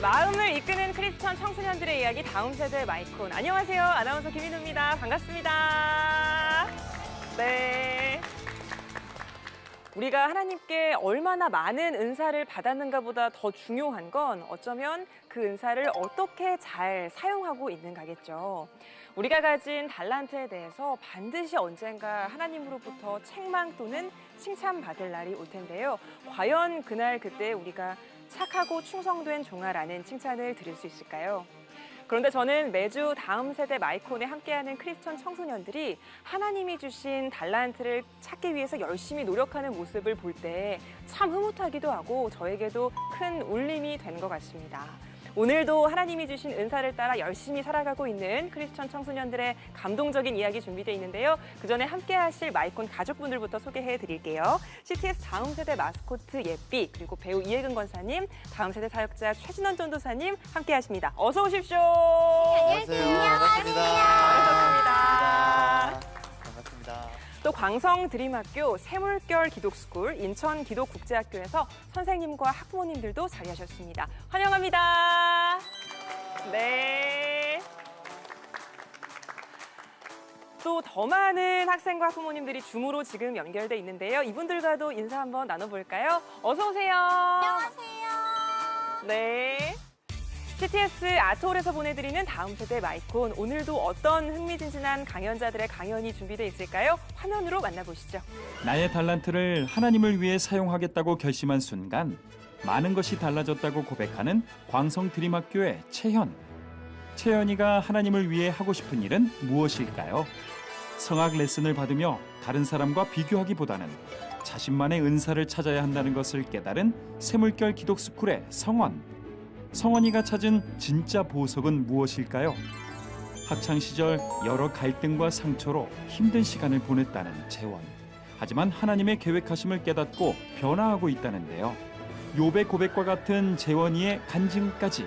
마음을 이끄는 크리스천 청소년들의 이야기 다음 세대 마이콘. 안녕하세요. 아나운서 김인우입니다. 반갑습니다. 네. 우리가 하나님께 얼마나 많은 은사를 받았는가 보다 더 중요한 건 어쩌면 그 은사를 어떻게 잘 사용하고 있는가겠죠. 우리가 가진 달란트에 대해서 반드시 언젠가 하나님으로부터 책망 또는 칭찬받을 날이 올 텐데요. 과연 그날 그때 우리가 착하고 충성된 종아라는 칭찬을 드릴 수 있을까요? 그런데 저는 매주 다음 세대 마이콘에 함께하는 크리스천 청소년들이 하나님이 주신 달란트를 찾기 위해서 열심히 노력하는 모습을 볼 때 참 흐뭇하기도 하고 저에게도 큰 울림이 된 것 같습니다. 오늘도 하나님이 주신 은사를 따라 열심히 살아가고 있는 크리스천 청소년들의 감동적인 이야기 준비되어 있는데요. 그 전에 함께하실 마이콘 가족분들부터 소개해드릴게요. CTS 다음 세대 마스코트 예삐, 그리고 배우 이혜근 권사님, 다음 세대 사역자 최진원 전도사님 함께하십니다. 어서 오십시오. 안녕하세요. 반갑습니다. 반갑습니다. 반갑습니다. 또 광성 드림학교 새물결 기독스쿨 인천 기독국제학교에서 선생님과 학부모님들도 자리하셨습니다. 환영합니다. 네. 또 더 많은 학생과 학부모님들이 줌으로 지금 연결돼 있는데요. 이분들과도 인사 한번 나눠볼까요? 어서 오세요. 안녕하세요. 네. CTS 아트홀에서 보내드리는 다음 세대 마이콘. 오늘도 어떤 흥미진진한 강연자들의 강연이 준비되어 있을까요? 화면으로 만나보시죠. 나의 달란트를 하나님을 위해 사용하겠다고 결심한 순간 많은 것이 달라졌다고 고백하는 광성 드림학교의 채현. 채연이가 하나님을 위해 하고 싶은 일은 무엇일까요? 성악 레슨을 받으며 다른 사람과 비교하기보다는 자신만의 은사를 찾아야 한다는 것을 깨달은 새물결 기독스쿨의 성원. 성원이가 찾은 진짜 보석은 무엇일까요? 학창시절 여러 갈등과 상처로 힘든 시간을 보냈다는 재원. 하지만 하나님의 계획하심을 깨닫고 변화하고 있다는데요. 욥의 고백과 같은 재원이의 간증까지.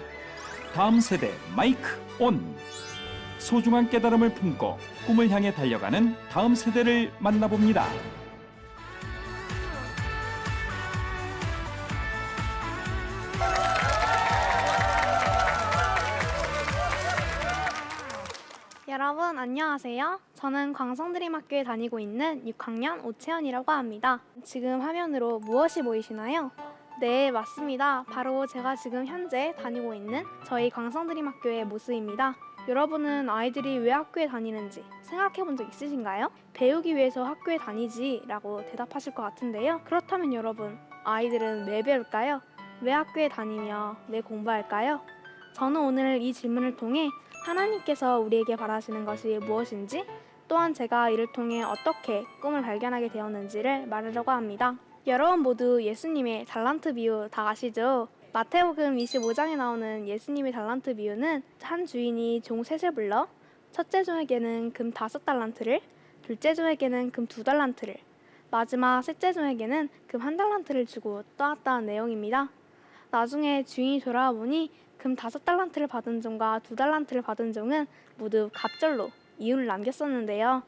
다음 세대 마이크 온! 소중한 깨달음을 품고 꿈을 향해 달려가는 다음 세대를 만나봅니다. 여러분 안녕하세요. 저는 광성드림학교에 다니고 있는 6학년 오채연이라고 합니다. 지금 화면으로 무엇이 보이시나요? 네, 맞습니다. 바로 제가 지금 현재 다니고 있는 저희 광성드림학교의 모습입니다. 여러분은 아이들이 왜 학교에 다니는지 생각해 본 적 있으신가요? 배우기 위해서 학교에 다니지 라고 대답하실 것 같은데요. 그렇다면 여러분, 아이들은 왜 배울까요? 왜 학교에 다니며 왜 공부할까요? 저는 오늘 이 질문을 통해 하나님께서 우리에게 바라시는 것이 무엇인지, 또한 제가 이를 통해 어떻게 꿈을 발견하게 되었는지를 말하려고 합니다. 여러분 모두 예수님의 달란트 비유 다 아시죠? 마태복음 25장에 나오는 예수님의 달란트 비유는 한 주인이 종 셋을 불러 첫째 종에게는 금 5달란트를, 둘째 종에게는 금 2달란트를, 마지막 셋째 종에게는 금 1달란트를 주고 떠났다는 내용입니다. 나중에 주인이 돌아와 보니 금 5달란트를 받은 종과 2달란트를 받은 종은 모두 갑절로 이윤을 남겼었는데요.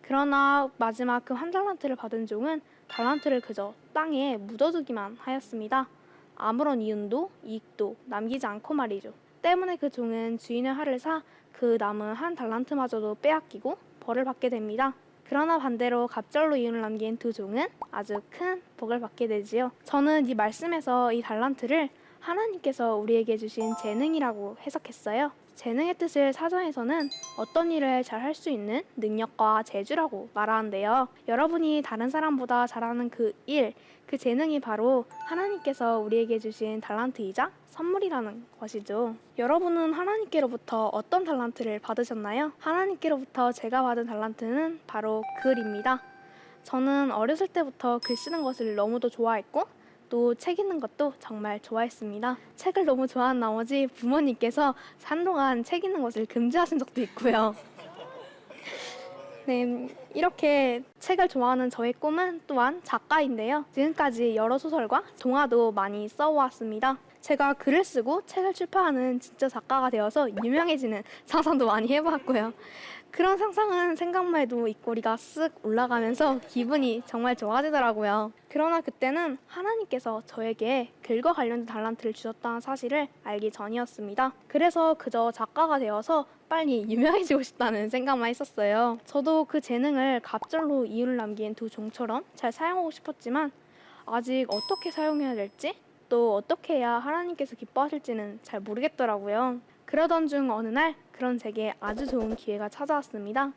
그러나 마지막 금 1달란트를 받은 종은 달란트를 그저 땅에 묻어두기만 하였습니다. 아무런 이윤도 이익도 남기지 않고 말이죠. 때문에 그 종은 주인의 화를 사 그 남은 1달란트마저도 빼앗기고 벌을 받게 됩니다. 그러나 반대로 갑절로 이윤을 남긴 2종은 아주 큰 복을 받게 되지요. 저는 이 말씀에서 이 달란트를 하나님께서 우리에게 주신 재능이라고 해석했어요. 재능의 뜻을 사전에서는 어떤 일을 잘 할 수 있는 능력과 재주라고 말하는데요. 여러분이 다른 사람보다 잘하는 그 일, 그 재능이 바로 하나님께서 우리에게 주신 달란트이자 선물이라는 것이죠. 여러분은 하나님께로부터 어떤 달란트를 받으셨나요? 하나님께로부터 제가 받은 달란트는 바로 글입니다. 저는 어렸을 때부터 글 쓰는 것을 너무도 좋아했고 또 책 읽는 것도 정말 좋아했습니다. 책을 너무 좋아하는 나머지 부모님께서 한동안 책 읽는 것을 금지하신 적도 있고요. 네, 이렇게 책을 좋아하는 저의 꿈은 또한 작가인데요. 지금까지 여러 소설과 동화도 많이 써왔습니다. 제가 글을 쓰고 책을 출판하는 진짜 작가가 되어서 유명해지는 상상도 많이 해봤고요. 그런 상상은 생각만 해도 입꼬리가 쓱 올라가면서 기분이 정말 좋아지더라고요. 그러나 그때는 하나님께서 저에게 글과 관련된 달란트를 주셨다는 사실을 알기 전이었습니다. 그래서 그저 작가가 되어서 빨리 유명해지고 싶다는 생각만 했었어요. 저도 그 재능을 갑절로 이유를 남긴 두 종처럼 잘 사용하고 싶었지만 아직 어떻게 사용해야 될지 또 어떻게 해야 하나님께서 기뻐하실지는 잘 모르겠더라고요. 그러던 중 어느 날 그런 제게 아주 좋은 기회가 찾아왔습니다.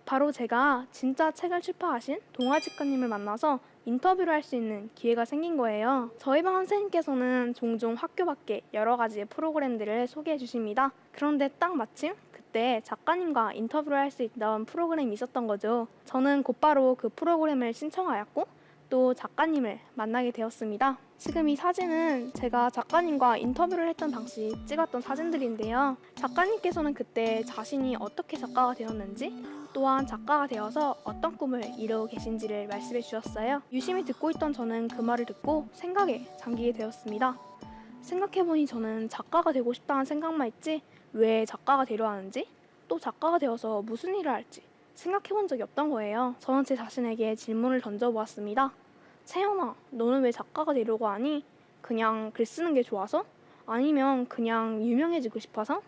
바로 제가 진짜 책을 출판하신 동화 작가님을 만나서 인터뷰를 할 수 있는 기회가 생긴 거예요. 저희 반 선생님께서는 종종 학교 밖에 여러 가지 프로그램들을 소개해 주십니다. 그런데 딱 마침 그때 작가님과 인터뷰를 할 수 있던 프로그램이 있었던 거죠. 저는 곧바로 그 프로그램을 신청하였고 또 작가님을 만나게 되었습니다. 지금 이 사진은 제가 작가님과 인터뷰를 했던 당시 찍었던 사진들인데요. 작가님께서는 그때 자신이 어떻게 작가가 되었는지 또한 작가가 되어서 어떤 꿈을 이루고 계신지를 말씀해 주셨어요. 유심히 듣고 있던 저는 그 말을 듣고 생각에 잠기게 되었습니다. 생각해보니 저는 작가가 되고 싶다는 생각만 했지 왜 작가가 되려 하는지 또 작가가 되어서 무슨 일을 할지 생각해본 적이 없던 거예요. 저는 제 자신에게 질문을 던져보았습니다. 채연아, 너는 왜 작가가 되려고 하니? 그냥 글 쓰는 게 좋아서? 아니면 그냥 유명해지고 싶어서?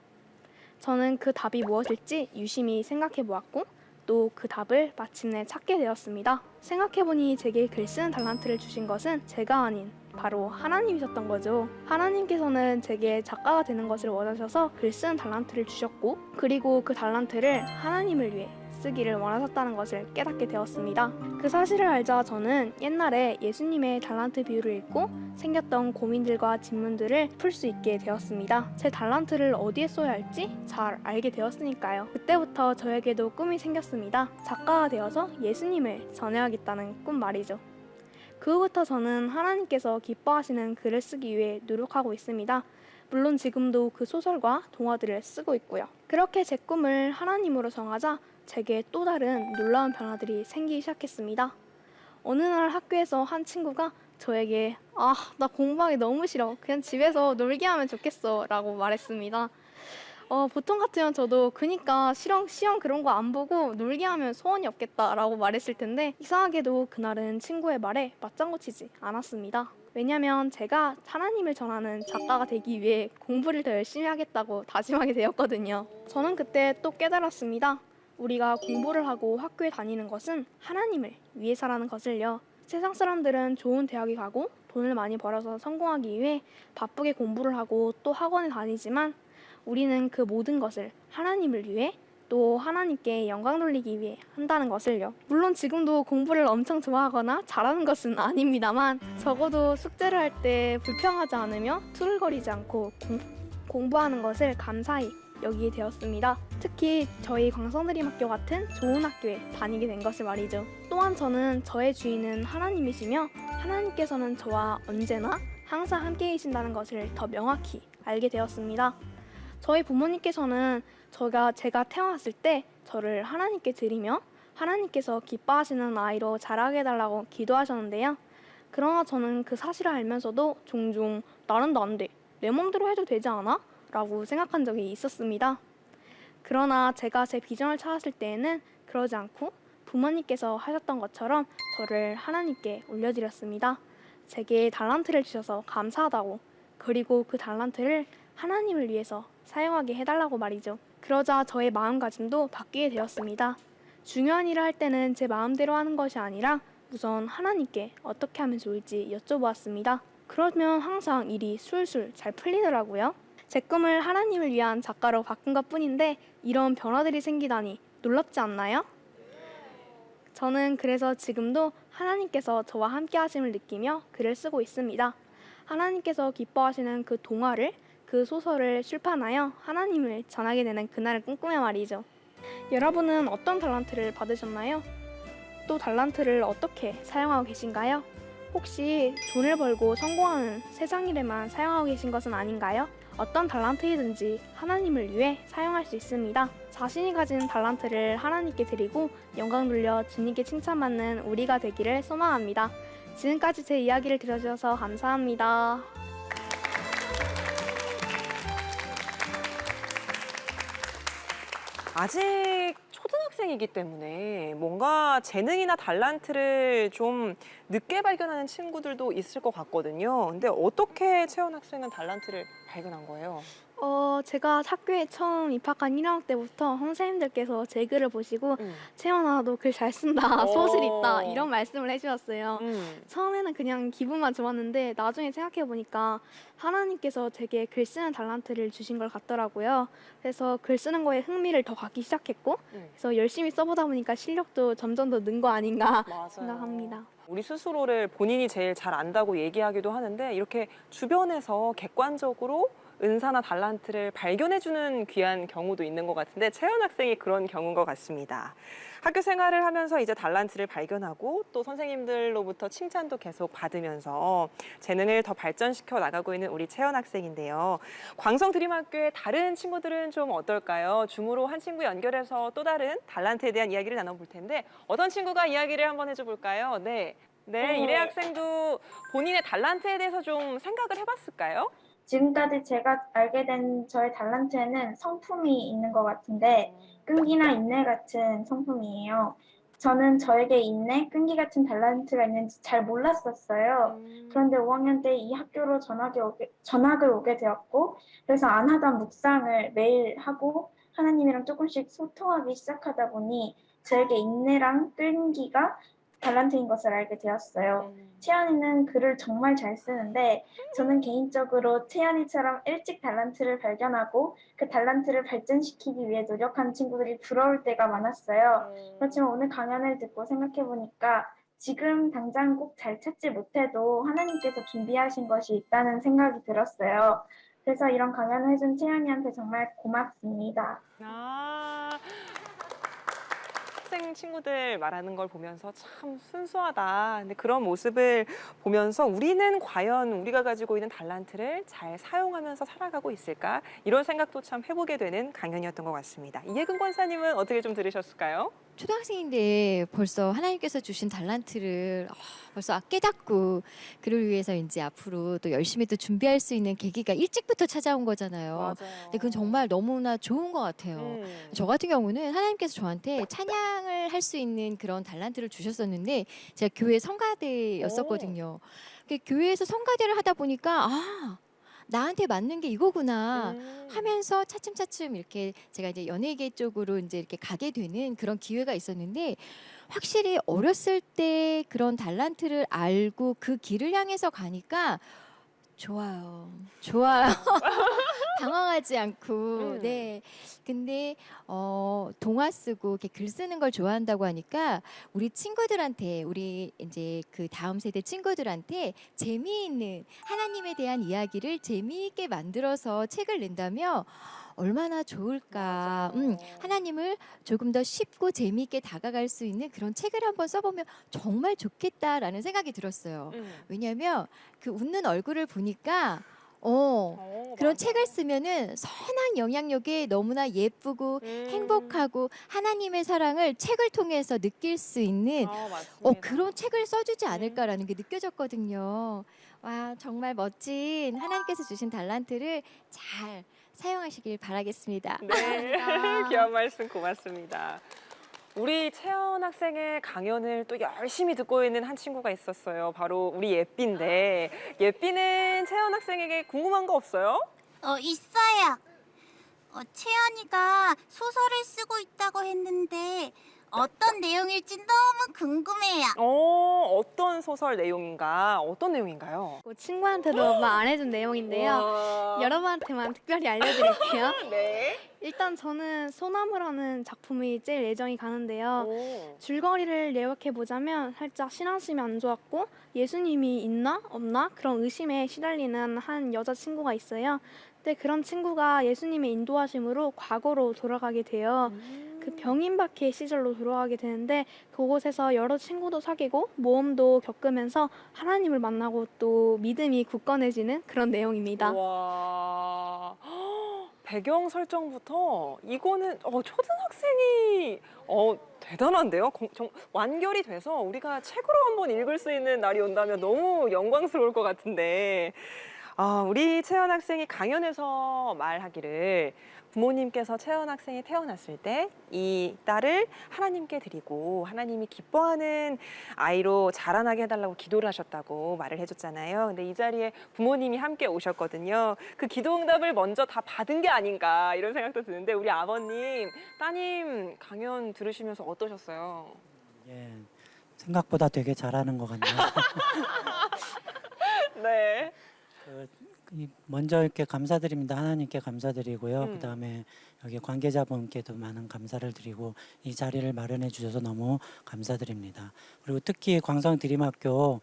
저는 그 답이 무엇일지 유심히 생각해보았고 또 그 답을 마침내 찾게 되었습니다. 생각해보니 제게 글 쓰는 달란트를 주신 것은 제가 아닌 바로 하나님이셨던 거죠. 하나님께서는 제게 작가가 되는 것을 원하셔서 글 쓰는 달란트를 주셨고 그리고 그 달란트를 하나님을 위해 쓰기를 원하셨다는 것을 깨닫게 되었습니다. 그 사실을 알자 저는 옛날에 예수님의 달란트 비유를 읽고 생겼던 고민들과 질문들을 풀 수 있게 되었습니다. 제 달란트를 어디에 써야 할지 잘 알게 되었으니까요. 그때부터 저에게도 꿈이 생겼습니다. 작가가 되어서 예수님을 전해야겠다는 꿈 말이죠. 그 후부터 저는 하나님께서 기뻐하시는 글을 쓰기 위해 노력하고 있습니다. 물론 지금도 그 소설과 동화들을 쓰고 있고요. 그렇게 제 꿈을 하나님으로 정하자 제게 또 다른 놀라운 변화들이 생기기 시작했습니다. 어느 날 학교에서 한 친구가 저에게 나 공부하기 너무 싫어. 그냥 집에서 놀게 하면 좋겠어 라고 말했습니다. 보통 같으면 저도 그니까 시험 그런 거 안 보고 놀게 하면 소원이 없겠다라고 말했을 텐데 이상하게도 그날은 친구의 말에 맞장구 치지 않았습니다. 왜냐면 제가 하나님을 전하는 작가가 되기 위해 공부를 더 열심히 하겠다고 다짐하게 되었거든요. 저는 그때 또 깨달았습니다. 우리가 공부를 하고 학교에 다니는 것은 하나님을 위해서라는 것을요. 세상 사람들은 좋은 대학에 가고 돈을 많이 벌어서 성공하기 위해 바쁘게 공부를 하고 또 학원에 다니지만 우리는 그 모든 것을 하나님을 위해 또 하나님께 영광 돌리기 위해 한다는 것을요. 물론 지금도 공부를 엄청 좋아하거나 잘하는 것은 아닙니다만 적어도 숙제를 할 때 불평하지 않으며 투덜거리지 않고 공부하는 것을 감사히 여기게 되었습니다. 특히 저희 광성드림학교 같은 좋은 학교에 다니게 된 것을 말이죠. 또한 저는 저의 주인은 하나님이시며 하나님께서는 저와 언제나 항상 함께 계신다는 것을 더 명확히 알게 되었습니다. 저희 부모님께서는 제가 태어났을 때 저를 하나님께 드리며 하나님께서 기뻐하시는 아이로 자라게 해달라고 기도하셨는데요. 그러나 저는 그 사실을 알면서도 종종 나는 난데 내 맘대로 해도 되지 않아? 라고 생각한 적이 있었습니다. 그러나 제가 제 비전을 찾았을 때에는 그러지 않고 부모님께서 하셨던 것처럼 저를 하나님께 올려드렸습니다. 제게 달란트를 주셔서 감사하다고 그리고 그 달란트를 하나님을 위해서 사용하게 해달라고 말이죠. 그러자 저의 마음가짐도 바뀌게 되었습니다. 중요한 일을 할 때는 제 마음대로 하는 것이 아니라 우선 하나님께 어떻게 하면 좋을지 여쭤보았습니다. 그러면 항상 일이 술술 잘 풀리더라고요. 제 꿈을 하나님을 위한 작가로 바꾼 것뿐인데 이런 변화들이 생기다니 놀랍지 않나요? 저는 그래서 지금도 하나님께서 저와 함께 하심을 느끼며 글을 쓰고 있습니다. 하나님께서 기뻐하시는 그 동화를 그 소설을 출판하여 하나님을 전하게 되는 그날을 꿈꾸며 말이죠. 여러분은 어떤 달란트를 받으셨나요? 또 달란트를 어떻게 사용하고 계신가요? 혹시 돈을 벌고 성공하는 세상 일에만 사용하고 계신 것은 아닌가요? 어떤 달란트이든지 하나님을 위해 사용할 수 있습니다. 자신이 가진 달란트를 하나님께 드리고 영광 돌려 주님께 칭찬받는 우리가 되기를 소망합니다. 지금까지 제 이야기를 들어주셔서 감사합니다. 아직 학생이기 때문에 뭔가 재능이나 달란트를 좀 늦게 발견하는 친구들도 있을 것 같거든요. 근데 어떻게 채연 학생은 달란트를 발견한 거예요? 제가 학교에 처음 입학한 1학년 때부터 선생님들께서 제 글을 보시고 채연아, 너 글 잘 쓴다, 소질 있다 이런 말씀을 해주셨어요. 처음에는 그냥 기분만 좋았는데 나중에 생각해보니까 하나님께서 제게 글 쓰는 달란트를 주신 걸 같더라고요. 그래서 글 쓰는 거에 흥미를 더 갖기 시작했고 그래서 열심히 써보다 보니까 실력도 점점 더 는 거 아닌가 생각합니다. 우리 스스로를 본인이 제일 잘 안다고 얘기하기도 하는데 이렇게 주변에서 객관적으로 은사나 달란트를 발견해주는 귀한 경우도 있는 것 같은데 채연 학생이 그런 경우인 것 같습니다. 학교 생활을 하면서 이제 달란트를 발견하고 또 선생님들로부터 칭찬도 계속 받으면서 재능을 더 발전시켜 나가고 있는 우리 채연 학생인데요. 광성드림학교의 다른 친구들은 좀 어떨까요? 줌으로 한 친구 연결해서 또 다른 달란트에 대한 이야기를 나눠볼 텐데 어떤 친구가 이야기를 한번 해줘 볼까요? 네, 이래 학생도 본인의 달란트에 대해서 좀 생각을 해봤을까요? 지금까지 제가 알게 된 저의 달란트에는 성품이 있는 것 같은데 끈기나 인내 같은 성품이에요. 저는 저에게 인내, 끈기 같은 달란트가 있는지 잘 몰랐었어요. 그런데 5학년 때 이 학교로 전학을 오게 되었고 그래서 안 하던 묵상을 매일 하고 하나님이랑 조금씩 소통하기 시작하다 보니 저에게 인내랑 끈기가 달란트인 것을 알게 되었어요. 채연이는 글을 정말 잘 쓰는데 저는 개인적으로 채연이처럼 일찍 달란트를 발견하고 그 달란트를 발전시키기 위해 노력하는 친구들이 부러울 때가 많았어요. 그렇지만 오늘 강연을 듣고 생각해보니까 지금 당장 꼭 잘 찾지 못해도 하나님께서 준비하신 것이 있다는 생각이 들었어요. 그래서 이런 강연을 해준 채연이한테 정말 고맙습니다. 학생 친구들 말하는 걸 보면서 참 순수하다. 근데 그런 모습을 보면서 우리는 과연 우리가 가지고 있는 달란트를 잘 사용하면서 살아가고 있을까? 이런 생각도 참 해보게 되는 강연이었던 것 같습니다. 이혜근 권사님은 어떻게 좀 들으셨을까요? 초등학생인데 벌써 하나님께서 주신 달란트를 벌써 깨닫고 그를 위해서 이제 앞으로 또 열심히 또 준비할 수 있는 계기가 일찍부터 찾아온 거잖아요. 맞아요. 근데 그건 정말 너무나 좋은 것 같아요. 저 같은 경우는 하나님께서 저한테 찬양을 할 수 있는 그런 달란트를 주셨었는데 제가 교회 성가대였었거든요. 교회에서 성가대를 하다 보니까 나한테 맞는 게 이거구나 하면서 차츰차츰 이렇게 제가 이제 연예계 쪽으로 이제 이렇게 가게 되는 그런 기회가 있었는데 확실히 어렸을 때 그런 달란트를 알고 그 길을 향해서 가니까 좋아요. 당황하지 않고. 네. 근데 동화 쓰고 이렇게 글 쓰는 걸 좋아한다고 하니까 우리 친구들한테 우리 이제 그 다음 세대 친구들한테 재미있는 하나님에 대한 이야기를 재미있게 만들어서 책을 낸다면 얼마나 좋을까. 하나님을 조금 더 쉽고 재미있게 다가갈 수 있는 그런 책을 한번 써보면 정말 좋겠다라는 생각이 들었어요. 왜냐하면 그 웃는 얼굴을 보니까 그런 맞아. 책을 쓰면은 선한 영향력이 너무나 예쁘고 행복하고 하나님의 사랑을 책을 통해서 느낄 수 있는 맞습니다. 그런 책을 써주지 않을까라는 게 느껴졌거든요. 와, 정말 멋진 하나님께서 주신 달란트를 잘 사용하시길 바라겠습니다. 네, 귀한 말씀 고맙습니다. 우리 채연 학생의 강연을 또 열심히 듣고 있는 한 친구가 있었어요. 바로 우리 예삐인데 예삐는 채연 학생에게 궁금한 거 없어요? 있어요. 채연이가 소설을 쓰고 있다고 했는데 어떤 내용일지 너무 궁금해요. 어떤 소설 내용인가? 어떤 내용인가요? 친구한테도 말 안 해준 내용인데요. 와. 여러분한테만 특별히 알려드릴게요. 네. 일단 저는 소나무라는 작품이 제일 애정이 가는데요. 오. 줄거리를 요약해보자면 살짝 신앙심이 안 좋았고 예수님이 있나 없나 그런 의심에 시달리는 한 여자친구가 있어요. 근데 그런 친구가 예수님의 인도하심으로 과거로 돌아가게 돼요. 그 병인박해 시절로 돌아가게 되는데 그곳에서 여러 친구도 사귀고 모험도 겪으면서 하나님을 만나고 또 믿음이 굳건해지는 그런 내용입니다. 와. 배경 설정부터 이거는 초등학생이 대단한데요. 완결이 돼서 우리가 책으로 한번 읽을 수 있는 날이 온다면 너무 영광스러울 것 같은데 우리 채연 학생이 강연에서 말하기를 부모님께서 채연 학생이 태어났을 때 이 딸을 하나님께 드리고 하나님이 기뻐하는 아이로 자라나게 해달라고 기도를 하셨다고 말을 해줬잖아요. 근데 이 자리에 부모님이 함께 오셨거든요. 그 기도 응답을 먼저 다 받은 게 아닌가 이런 생각도 드는데 우리 아버님, 따님 강연 들으시면서 어떠셨어요? 예, 생각보다 되게 잘하는 것 같네요. 네. 먼저 이렇게 감사드립니다. 하나님께 감사드리고요. 음. 그다음에 여기 관계자분께도 많은 감사를 드리고 이 자리를 마련해 주셔서 너무 감사드립니다. 그리고 특히 광성드림학교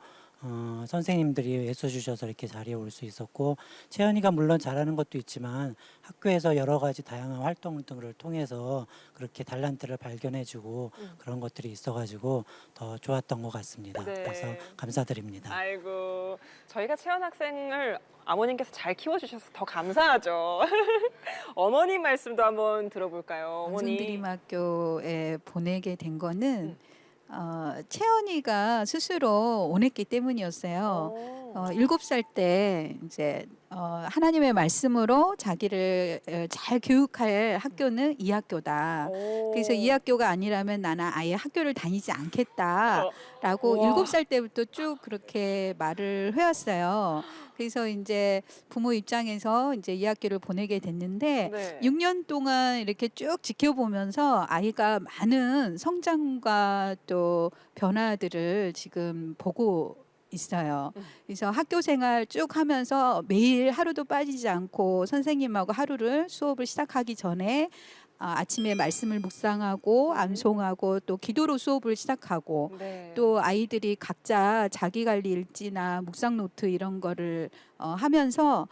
선생님들이 애써주셔서 이렇게 자리에 올 수 있었고 채연이가 물론 잘하는 것도 있지만 학교에서 여러 가지 다양한 활동들을 통해서 그렇게 달란트를 발견해주고 그런 것들이 있어가지고 더 좋았던 것 같습니다. 네. 그래서 감사드립니다. 아이고, 저희가 채연 학생을 아버님께서 잘 키워주셔서 더 감사하죠. 어머님 말씀도 한번 들어볼까요? 어머니. 광성드림학교에 보내게 된 거는 채연이가 스스로 원했기 때문이었어요. 7살 때 이제 하나님의 말씀으로 자기를 잘 교육할 학교는 이 학교다. 그래서 이 학교가 아니라면 나는 아예 학교를 다니지 않겠다라고 우와. 7살 때부터 쭉 그렇게 말을 해왔어요. 그래서 이제 부모 입장에서 이제 이 학교를 보내게 됐는데 네. 6년 동안 이렇게 쭉 지켜보면서 아이가 많은 성장과 또 변화들을 지금 보고 있어요. 그래서 학교 생활 쭉 하면서 매일 하루도 빠지지 않고 선생님하고 하루를 수업을 시작하기 전에 아침에 말씀을 묵상하고 암송하고 또 기도로 수업을 시작하고 네. 또 아이들이 각자 자기관리 일지나 묵상 노트 이런 거를 하면서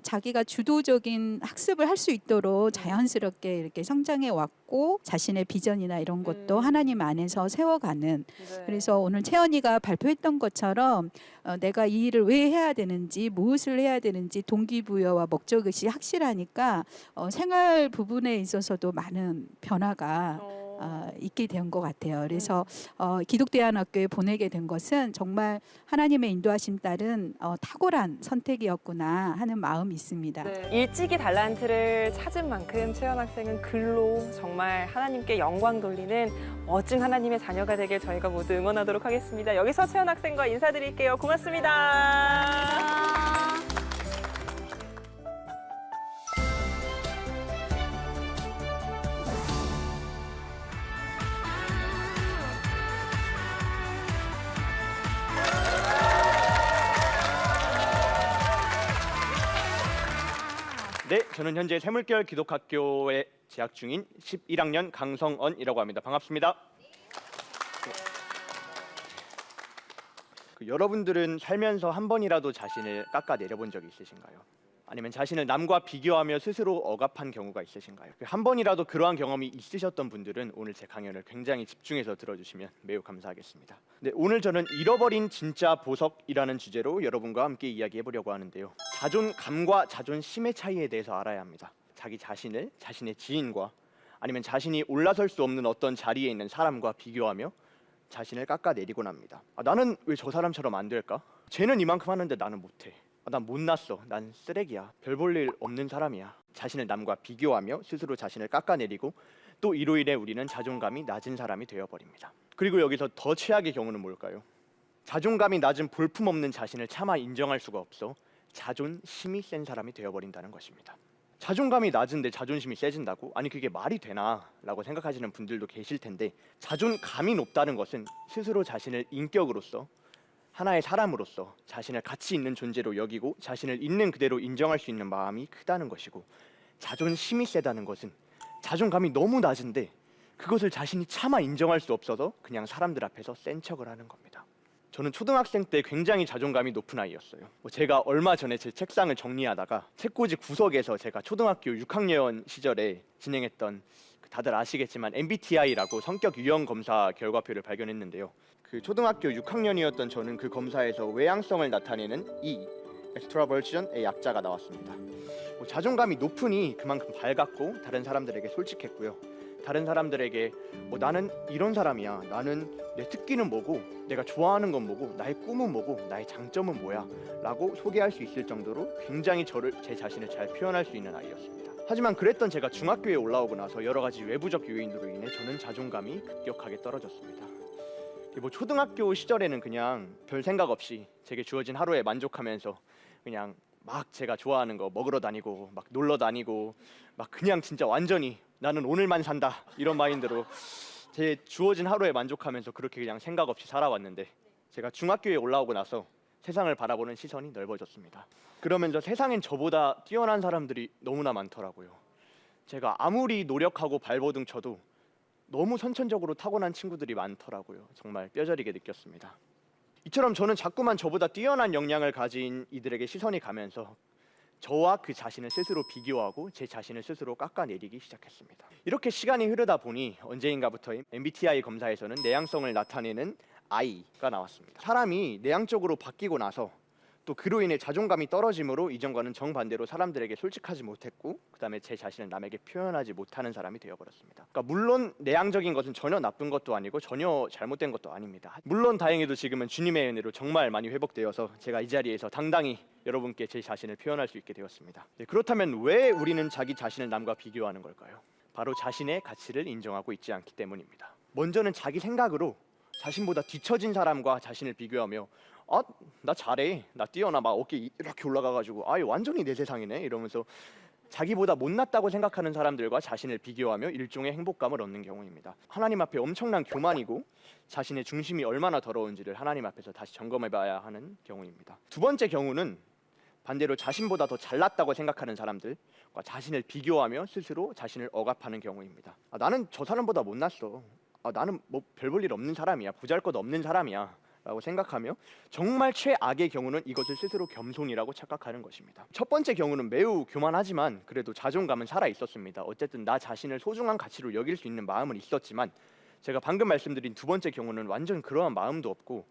자기가 주도적인 학습을 할 수 있도록 자연스럽게 이렇게 성장해 왔고 자신의 비전이나 이런 것도 하나님 안에서 세워가는 네. 그래서 오늘 채연이가 발표했던 것처럼 내가 이 일을 왜 해야 되는지 무엇을 해야 되는지 동기부여와 목적의식이 확실하니까 생활 부분에 있어서도 많은 변화가 있게 된 것 같아요. 그래서 기독대안학교에 보내게 된 것은 정말 하나님의 인도하심 따른 탁월한 선택이었구나 하는 마음이 있습니다. 네. 일찍이 달란트를 찾은 만큼 채연 학생은 글로 정말 하나님께 영광 돌리는 멋진 하나님의 자녀가 되길 저희가 모두 응원하도록 하겠습니다. 여기서 채연 학생과 인사드릴게요. 고맙습니다. 네, 저는 현재 샘물결 기독학교에 재학 중인 11학년 강성언이라고 합니다. 반갑습니다. 여러분들은 살면서 한 번이라도 자신을 깎아내려본 적이 있으신가요? 아니면 자신을 남과 비교하며 스스로 억압한 경우가 있으신가요? 한 번이라도 그러한 경험이 있으셨던 분들은 오늘 제 강연을 굉장히 집중해서 들어주시면 매우 감사하겠습니다. 네, 오늘 저는 잃어버린 진짜 보석이라는 주제로 여러분과 함께 이야기해보려고 하는데요. 자존감과 자존심의 차이에 대해서 알아야 합니다. 자기 자신을 자신의 지인과 아니면 자신이 올라설 수 없는 어떤 자리에 있는 사람과 비교하며 자신을 깎아내리곤 합니다. 나는 왜 저 사람처럼 안 될까? 쟤는 이만큼 하는데 나는 못해. 난 못났어. 난 쓰레기야. 별 볼 일 없는 사람이야. 자신을 남과 비교하며 스스로 자신을 깎아내리고 또 이로 인해 우리는 자존감이 낮은 사람이 되어버립니다. 그리고 여기서 더 최악의 경우는 뭘까요? 자존감이 낮은 볼품없는 자신을 차마 인정할 수가 없어 자존심이 센 사람이 되어버린다는 것입니다. 자존감이 낮은데 자존심이 세진다고? 아니 그게 말이 되나? 라고 생각하시는 분들도 계실 텐데 자존감이 높다는 것은 스스로 자신을 인격으로서 하나의 사람으로서 자신을 가치 있는 존재로 여기고 자신을 있는 그대로 인정할 수 있는 마음이 크다는 것이고 자존심이 세다는 것은 자존감이 너무 낮은데 그것을 자신이 차마 인정할 수 없어서 그냥 사람들 앞에서 센 척을 하는 겁니다. 저는 초등학생 때 굉장히 자존감이 높은 아이였어요. 제가 얼마 전에 제 책상을 정리하다가 책꽂이 구석에서 제가 초등학교 6학년 시절에 진행했던 다들 아시겠지만 MBTI라고 성격 유형 검사 결과표를 발견했는데요. 그 초등학교 6학년이었던 저는 그 검사에서 외향성을 나타내는 E, extroversion의 약자가 나왔습니다. 자존감이 높으니 그만큼 밝았고 다른 사람들에게 솔직했고요. 다른 사람들에게 나는 이런 사람이야, 나는 내 특기는 뭐고, 내가 좋아하는 건 뭐고, 나의 꿈은 뭐고, 나의 장점은 뭐야 라고 소개할 수 있을 정도로 굉장히 제 자신을 잘 표현할 수 있는 아이였습니다. 하지만 그랬던 제가 중학교에 올라오고 나서 여러 가지 외부적 요인으로 인해 저는 자존감이 급격하게 떨어졌습니다. 초등학교 시절에는 그냥 별 생각 없이 제게 주어진 하루에 만족하면서 그냥 막 제가 좋아하는 거 먹으러 다니고 막 놀러 다니고 막 그냥 진짜 완전히 나는 오늘만 산다 이런 마인드로 제 주어진 하루에 만족하면서 그렇게 그냥 생각 없이 살아왔는데, 제가 중학교에 올라오고 나서 세상을 바라보는 시선이 넓어졌습니다. 그러면서 세상엔 저보다 뛰어난 사람들이 너무나 많더라고요. 제가 아무리 노력하고 발버둥 쳐도 너무 선천적으로 타고난 친구들이 많더라고요. 정말 뼈저리게 느꼈습니다. 이처럼 저는 자꾸만 저보다 뛰어난 역량을 가진 이들에게 시선이 가면서 저와 그 자신을 스스로 비교하고 제 자신을 스스로 깎아내리기 시작했습니다. 이렇게 시간이 흐르다 보니 언제인가부터 MBTI 검사에서는 내향성을 나타내는 I가 나왔습니다. 사람이 내향적으로 바뀌고 나서 또 그로 인해 자존감이 떨어짐으로 이전과는 정반대로 사람들에게 솔직하지 못했고, 그다음에 제 자신을 남에게 표현하지 못하는 사람이 되어버렸습니다. 그러니까 물론 내향적인 것은 전혀 나쁜 것도 아니고 전혀 잘못된 것도 아닙니다. 물론 다행히도 지금은 주님의 은혜로 정말 많이 회복되어서 제가 이 자리에서 당당히 여러분께 제 자신을 표현할 수 있게 되었습니다. 그렇다면 왜 우리는 자기 자신을 남과 비교하는 걸까요? 바로 자신의 가치를 인정하고 있지 않기 때문입니다. 먼저는 자기 생각으로 자신보다 뒤처진 사람과 자신을 비교하며 나 잘해, 나 뛰어나, 막 어깨 이렇게 올라가가지고 완전히 내 세상이네 이러면서 자기보다 못났다고 생각하는 사람들과 자신을 비교하며 일종의 행복감을 얻는 경우입니다. 하나님 앞에 엄청난 교만이고 자신의 중심이 얼마나 더러운지를 하나님 앞에서 다시 점검해봐야 하는 경우입니다. 두 번째 경우는 반대로 자신보다 더 잘났다고 생각하는 사람들과 자신을 비교하며 스스로 자신을 억압하는 경우입니다. 나는 저 사람보다 못났어, 나는 뭐 별 볼 일 없는 사람이야, 보잘것없는 사람이야 라고 생각하며 정말 최악의 경우는 이것을 스스로 겸손이라고 착각하는 것입니다. 첫 번째 경우는 매우 교만하지만 그래도 자존감은 살아 있었습니다. 어쨌든 나 자신을 소중한 가치로 여길 수 있는 마음은 있었지만, 제가 방금 말씀드린 두 번째 경우는 완전 그러한 마음도 없고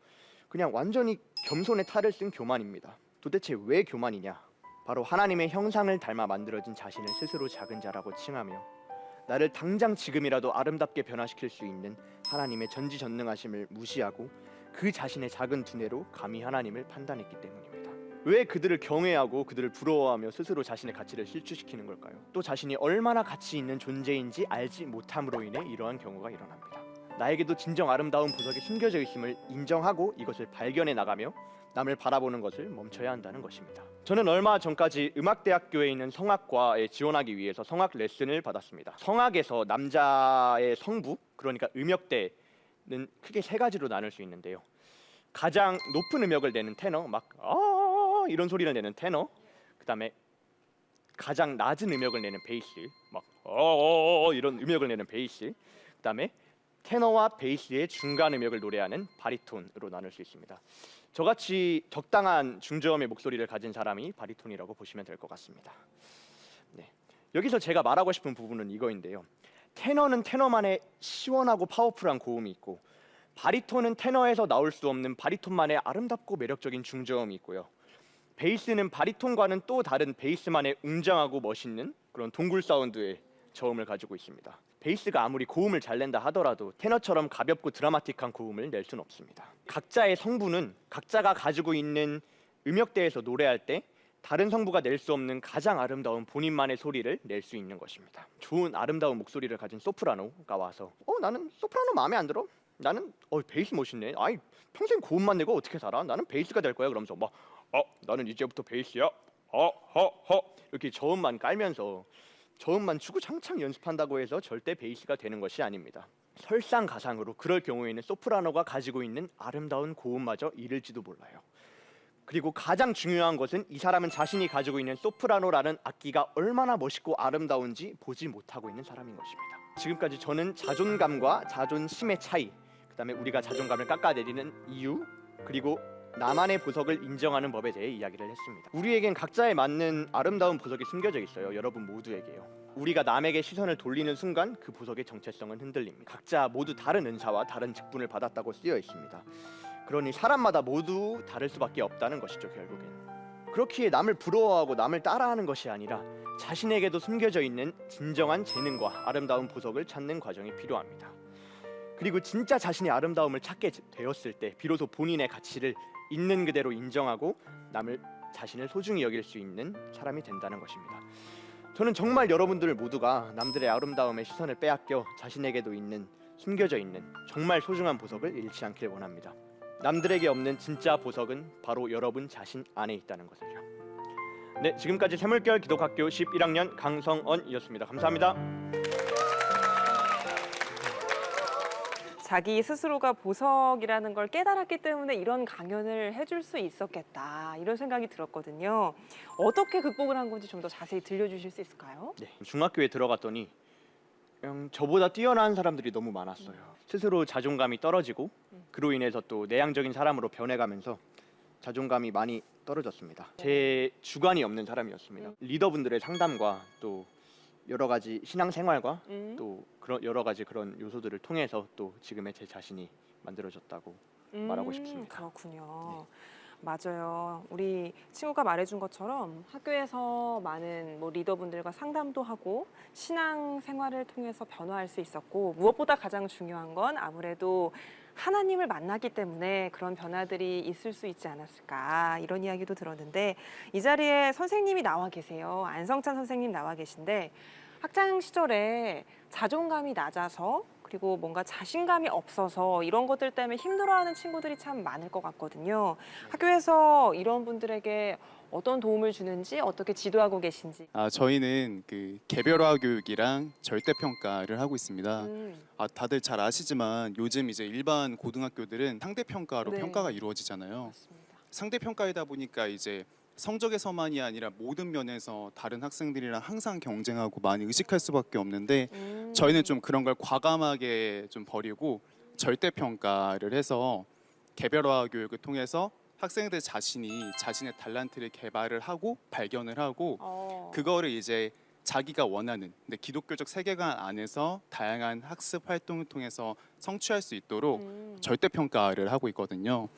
그냥 완전히 겸손의 탈을 쓴 교만입니다. 도대체 왜 교만이냐? 바로 하나님의 형상을 닮아 만들어진 자신을 스스로 작은 자라고 칭하며 나를 당장 지금이라도 아름답게 변화시킬 수 있는 하나님의 전지전능하심을 무시하고 그 자신의 작은 두뇌로 감히 하나님을 판단했기 때문입니다. 왜 그들을 경외하고 그들을 부러워하며 스스로 자신의 가치를 실추시키는 걸까요? 또 자신이 얼마나 가치 있는 존재인지 알지 못함으로 인해 이러한 경우가 일어납니다. 나에게도 진정 아름다운 보석이 숨겨져 있음을 인정하고 이것을 발견해 나가며 남을 바라보는 것을 멈춰야 한다는 것입니다. 저는 얼마 전까지 음악대학교에 있는 성악과에 지원하기 위해서 성악 레슨을 받았습니다. 성악에서 남자의 성부, 그러니까 음역대 는 크게 세 가지로 나눌 수 있는데요. 가장 높은 음역을 내는 테너, 막 이런 소리를 내는 테너, 그다음에 가장 낮은 음역을 내는 베이스, 막 이런 음역을 내는 베이스, 그다음에 테너와 베이스의 중간 음역을 노래하는 바리톤으로 나눌 수 있습니다. 저같이 적당한 중저음의 목소리를 가진 사람이 바리톤이라고 보시면 될 것 같습니다. 네. 여기서 제가 말하고 싶은 부분은 이거인데요. 테너는 테너만의 시원하고 파워풀한 고음이 있고, 바리톤은 테너에서 나올 수 없는 바리톤만의 아름답고 매력적인 중저음이 있고요. 베이스는 바리톤과는 또 다른 베이스만의 웅장하고 멋있는 그런 동굴 사운드의 저음을 가지고 있습니다. 베이스가 아무리 고음을 잘 낸다 하더라도 테너처럼 가볍고 드라마틱한 고음을 낼 수는 없습니다. 각자의 성부는 각자가 가지고 있는 음역대에서 노래할 때 다른 성부가 낼 수 없는 가장 아름다운 본인만의 소리를 낼 수 있는 것입니다. 좋은 아름다운 목소리를 가진 소프라노가 와서 나는 소프라노 마음에 안 들어? 나는 베이스 멋있네. 평생 고음만 내고 어떻게 살아? 나는 베이스가 될 거야. 그러면서 막 나는 이제부터 베이스야. 이렇게 저음만 깔면서 저음만 주구장창 연습한다고 해서 절대 베이스가 되는 것이 아닙니다. 설상가상으로 그럴 경우에는 소프라노가 가지고 있는 아름다운 고음마저 잃을지도 몰라요. 그리고 가장 중요한 것은 이 사람은 자신이 가지고 있는 소프라노라는 악기가 얼마나 멋있고 아름다운지 보지 못하고 있는 사람인 것입니다. 지금까지 저는 자존감과 자존심의 차이, 그다음에 우리가 자존감을 깎아내리는 이유, 그리고 나만의 보석을 인정하는 법에 대해 이야기를 했습니다. 우리에겐 각자에 맞는 아름다운 보석이 숨겨져 있어요. 여러분 모두에게요. 우리가 남에게 시선을 돌리는 순간 그 보석의 정체성은 흔들립니다. 각자 모두 다른 은사와 다른 직분을 받았다고 쓰여 있습니다. 그러니 사람마다 모두 다를 수밖에 없다는 것이죠, 결국엔. 그렇기에 남을 부러워하고 남을 따라하는 것이 아니라 자신에게도 숨겨져 있는 진정한 재능과 아름다운 보석을 찾는 과정이 필요합니다. 그리고 진짜 자신의 아름다움을 찾게 되었을 때 비로소 본인의 가치를 있는 그대로 인정하고 남을 자신을 소중히 여길 수 있는 사람이 된다는 것입니다. 저는 정말 여러분들 모두가 남들의 아름다움에 시선을 빼앗겨 자신에게도 있는 숨겨져 있는 정말 소중한 보석을 잃지 않길 원합니다. 남들에게 없는 진짜 보석은 바로 여러분 자신 안에 있다는 것을요. 네, 지금까지 새물결 기독학교 11학년 강성언이었습니다. 감사합니다. 자기 스스로가 보석이라는 걸 깨달았기 때문에 이런 강연을 해줄 수 있었겠다 이런 생각이 들었거든요. 어떻게 극복을 한 건지 좀 더 자세히 들려주실 수 있을까요? 네, 중학교에 들어갔더니 저보다 뛰어난 사람들이 너무 많았어요. 스스로 자존감이 떨어지고 그로 인해서 또 내향적인 사람으로 변해가면서 자존감이 많이 떨어졌습니다. 제 주관이 없는 사람이었습니다. 리더분들의 상담과 또 여러 가지 신앙생활과 또 그런 여러 가지 그런 요소들을 통해서 또 지금의 제 자신이 만들어졌다고 말하고 싶습니다. 그렇군요. 네. 맞아요. 우리 친구가 말해준 것처럼 학교에서 많은 리더분들과 상담도 하고 신앙 생활을 통해서 변화할 수 있었고 무엇보다 가장 중요한 건 아무래도 하나님을 만났기 때문에 그런 변화들이 있을 수 있지 않았을까 이런 이야기도 들었는데 이 자리에 선생님이 나와 계세요. 안성찬 선생님 나와 계신데 학창 시절에 자존감이 낮아서 그리고 뭔가 자신감이 없어서 이런 것들 때문에 힘들어하는 친구들이 참 많을 것 같거든요. 학교에서 이런 분들에게 어떤 도움을 주는지 어떻게 지도하고 계신지. 저희는 그 개별화 교육이랑 절대 평가를 하고 있습니다. 다들 잘 아시지만 요즘 이제 일반 고등학교들은 상대 평가로 네. 평가가 이루어지잖아요. 맞습니다. 상대 평가이다 보니까 이제 성적에서만이 아니라 모든 면에서 다른 학생들이랑 항상 경쟁하고 많이 의식할 수밖에 없는데 저희는 좀 그런 걸 과감하게 좀 버리고 절대 평가를 해서 개별화 교육을 통해서 학생들 자신이 자신의 탤런트를 개발을 하고 발견을 하고 그거를 이제 자기가 원하는 근데 기독교적 세계관 안에서 다양한 학습 활동을 통해서 성취할 수 있도록 절대 평가를 하고 있거든요.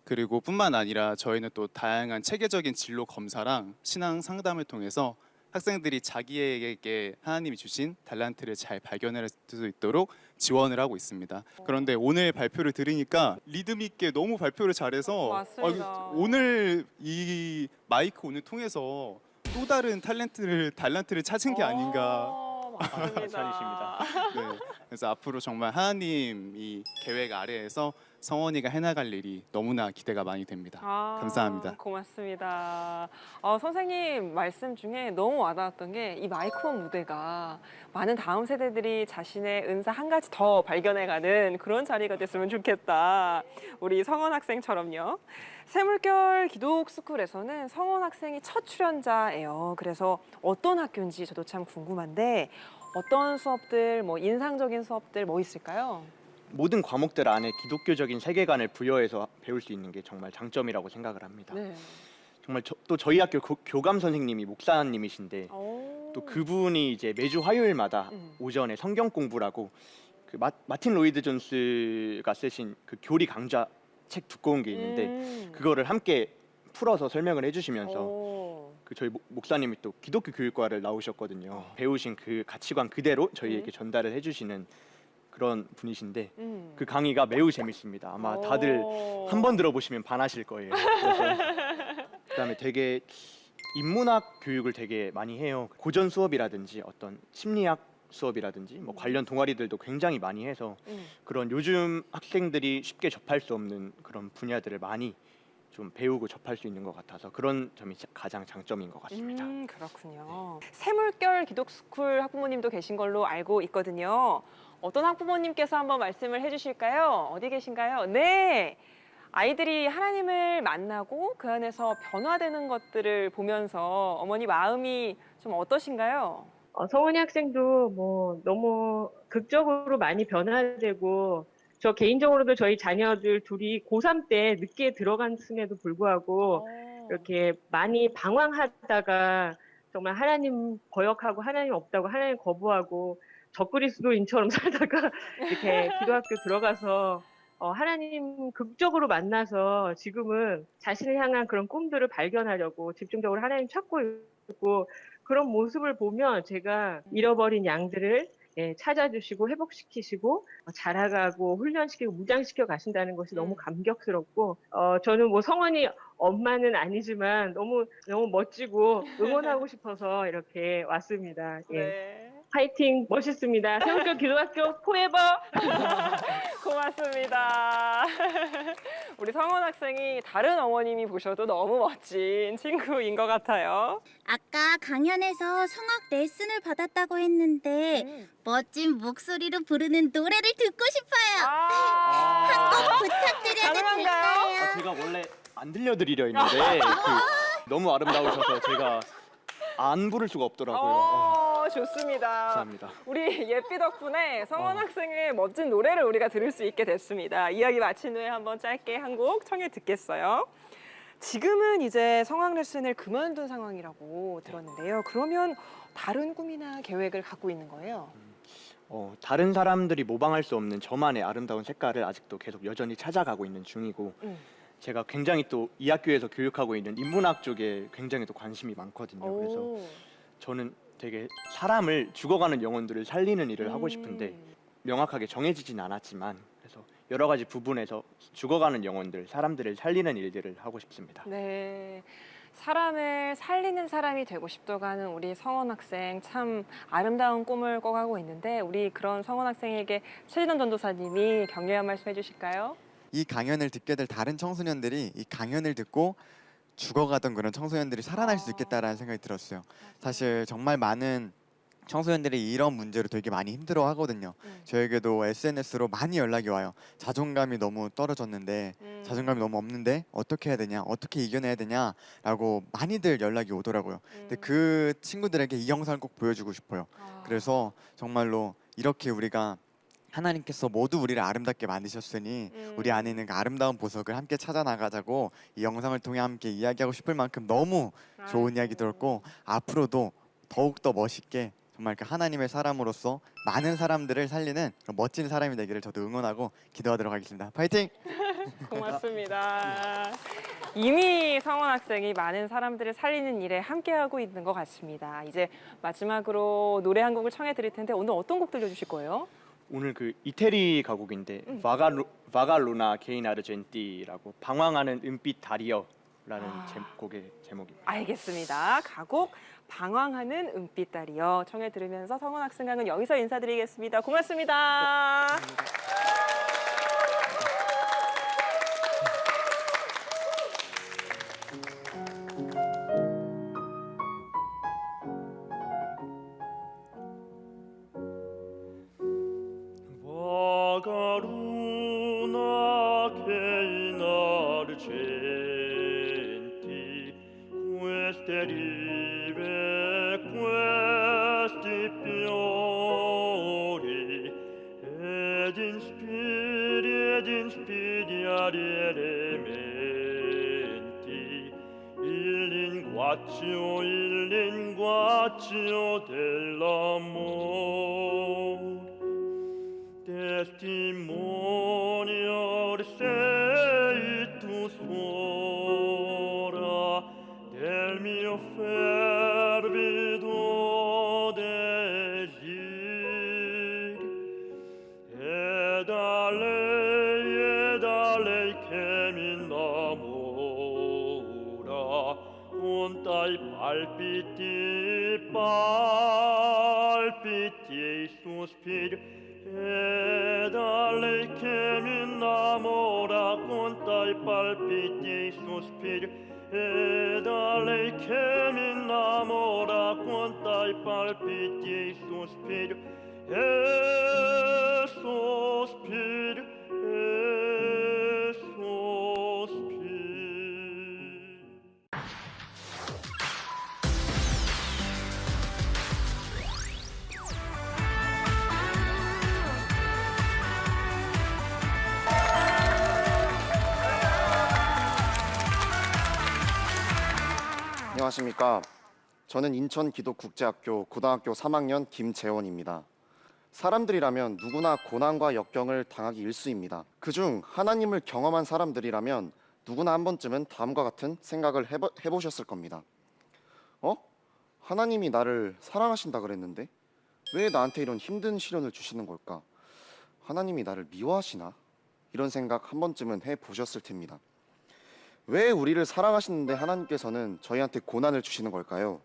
그리고 뿐만 아니라 저희는 또 다양한 체계적인 진로 검사랑 신앙 상담을 통해서 학생들이 자기에게 하나님이 주신 탤런트를 잘 발견할 수 있도록 지원을 하고 있습니다. 그런데 오늘 발표를 들으니까 리듬 있게 너무 발표를 잘해서 맞습니다. 오늘 이 마이크 오늘 통해서 또 다른 탤런트를 찾은 게 아닌가. 맞습니다. 네, 그래서 앞으로 정말 하나님 이 계획 아래에서 성원이가 해나갈 일이 너무나 기대가 많이 됩니다. 감사합니다. 고맙습니다. 선생님 말씀 중에 너무 와닿았던 게 이 마이크원 무대가 많은 다음 세대들이 자신의 은사 한 가지 더 발견해가는 그런 자리가 됐으면 좋겠다. 우리 성원 학생처럼요. 새물결 기독스쿨에서는 성원 학생이 첫 출연자예요. 그래서 어떤 학교인지 저도 참 궁금한데 어떤 수업들, 인상적인 수업들 있을까요? 모든 과목들 안에 기독교적인 세계관을 부여해서 배울 수 있는 게 정말 장점이라고 생각을 합니다. 네. 정말 또 저희 학교 교감 선생님이 목사님이신데 또 그분이 이제 매주 화요일마다 오전에 성경 공부라고 그 마틴 로이드 존스가 쓰신 그 교리 강좌 책 두꺼운 게 있는데 그거를 함께 풀어서 설명을 해주시면서 그 저희 목사님이 또 기독교 교육과를 나오셨거든요. 배우신 그 가치관 그대로 저희에게 전달을 해주시는 그런 분이신데 그 강의가 매우 재밌습니다. 아마 다들 한 번 들어보시면 반하실 거예요. 그래서 그다음에 되게 인문학 교육을 되게 많이 해요. 고전 수업이라든지 어떤 심리학 수업이라든지 관련 동아리들도 굉장히 많이 해서 그런 요즘 학생들이 쉽게 접할 수 없는 그런 분야들을 많이 좀 배우고 접할 수 있는 것 같아서 그런 점이 가장 장점인 것 같습니다. 그렇군요. 새물결 기독스쿨 학부모님도 계신 걸로 알고 있거든요. 어떤 학부모님께서 한번 말씀을 해주실까요? 어디 계신가요? 네. 아이들이 하나님을 만나고 그 안에서 변화되는 것들을 보면서 어머니 마음이 좀 어떠신가요? 성은이 학생도 너무 극적으로 많이 변화되고 저 개인적으로도 저희 자녀들 둘이 고3 때 늦게 들어갔음에도 불구하고 이렇게 많이 방황하다가 정말 하나님 거역하고 하나님 없다고 하나님 거부하고 적그리스도인처럼 살다가 이렇게 기도학교 들어가서 하나님 극적으로 만나서 지금은 자신을 향한 그런 꿈들을 발견하려고 집중적으로 하나님 찾고 있고 그런 모습을 보면 제가 잃어버린 양들을 찾아주시고 회복시키시고 자라가고 훈련시키고 무장시켜 가신다는 것이 너무 감격스럽고 저는 뭐 성원이 엄마는 아니지만 너무 멋지고 응원하고 싶어서 이렇게 왔습니다. 예. 네. 파이팅 멋있습니다. 세울교 기도학교 포에버. 고맙습니다. 우리 성원 학생이 다른 어머님이 보셔도 너무 멋진 친구인 것 같아요. 아까 강연에서 성악 레슨을 받았다고 했는데 멋진 목소리로 부르는 노래를 듣고 싶어요. 한 곡 부탁드려도 될까요? 제가 원래 안 들려드리려 했는데 너무 아름다우셔서 제가 안 부를 수가 없더라고요. 좋습니다. 감사합니다. 우리 예삐 덕분에 성원 학생의 멋진 노래를 우리가 들을 수 있게 됐습니다. 이야기 마친 후에 한번 짧게 한 곡 청해 듣겠어요. 지금은 이제 성악 레슨을 그만둔 상황이라고 들었는데요. 그러면 다른 꿈이나 계획을 갖고 있는 거예요? 다른 사람들이 모방할 수 없는 저만의 아름다운 색깔을 아직도 계속 여전히 찾아가고 있는 중이고 제가 굉장히 또 이 학교에서 교육하고 있는 인문학 쪽에 굉장히 또 관심이 많거든요. 그래서 저는 되게 사람을 죽어가는 영혼들을 살리는 일을 하고 싶은데 명확하게 정해지진 않았지만 그래서 여러 가지 부분에서 죽어가는 영혼들, 사람들을 살리는 일들을 하고 싶습니다. 네. 사람을 살리는 사람이 되고 싶다고 하는 우리 성원 학생 참 아름다운 꿈을 꿔가고 있는데 우리 그런 성원 학생에게 최진원 전도사님이 격려의 말씀 해주실까요? 이 강연을 듣게 될 다른 청소년들이 이 강연을 듣고 죽어가던 그런 청소년들이 살아날 수 있겠다라는 생각이 들었어요. 사실 정말 많은 청소년들이 이런 문제로 되게 많이 힘들어 하거든요. 저에게도 SNS로 많이 연락이 와요. 자존감이 너무 떨어졌는데 자존감이 너무 없는데 어떻게 해야 되냐, 어떻게 이겨내야 되냐라고 많이들 연락이 오더라고요. 근데 그 친구들에게 이 영상을 꼭 보여주고 싶어요. 그래서 정말로 이렇게 우리가 하나님께서 모두 우리를 아름답게 만드셨으니 우리 안에 있는 그 아름다운 보석을 함께 찾아 나가자고 이 영상을 통해 함께 이야기하고 싶을 만큼 너무 좋은 이야기 들었고 앞으로도 더욱더 멋있게 정말 그 하나님의 사람으로서 많은 사람들을 살리는 멋진 사람이 되기를 저도 응원하고 기도하도록 하겠습니다. 파이팅! 고맙습니다. 이미 성원 학생이 많은 사람들을 살리는 일에 함께하고 있는 것 같습니다. 이제 마지막으로 노래 한 곡을 청해 드릴 텐데 오늘 어떤 곡 들려주실 거예요? 오늘 그 이태리 가곡인데 바갈루나 게인 아르젠티라고 방황하는 은빛 달이여라는 곡의 제목입니다. 알겠습니다. 가곡 방황하는 은빛 달이여 청해 들으면서 성원 학생강은 여기서 인사드리겠습니다. 고맙습니다. Il linguaggio dell'amor testimonio sei tu suora del mio fervido desir e da lei che mi innamora con dai palpiti e sospiri e da lei che mi innamora con dai palpiti e sospiri e da lei che mi innamora con dai palpiti e sospiri e sospiri e sospiri. 안녕하십니까. 저는 인천기독국제학교 고등학교 3학년 김재원입니다. 사람들이라면 누구나 고난과 역경을 당하기 일쑤입니다. 그중 하나님을 경험한 사람들이라면 누구나 한 번쯤은 다음과 같은 생각을 해보셨을 겁니다. 하나님이 나를 사랑하신다 그랬는데 왜 나한테 이런 힘든 시련을 주시는 걸까? 하나님이 나를 미워하시나? 이런 생각 한 번쯤은 해보셨을 텐입니다. 왜 우리를 사랑하시는데 하나님께서는 저희한테 고난을 주시는 걸까요?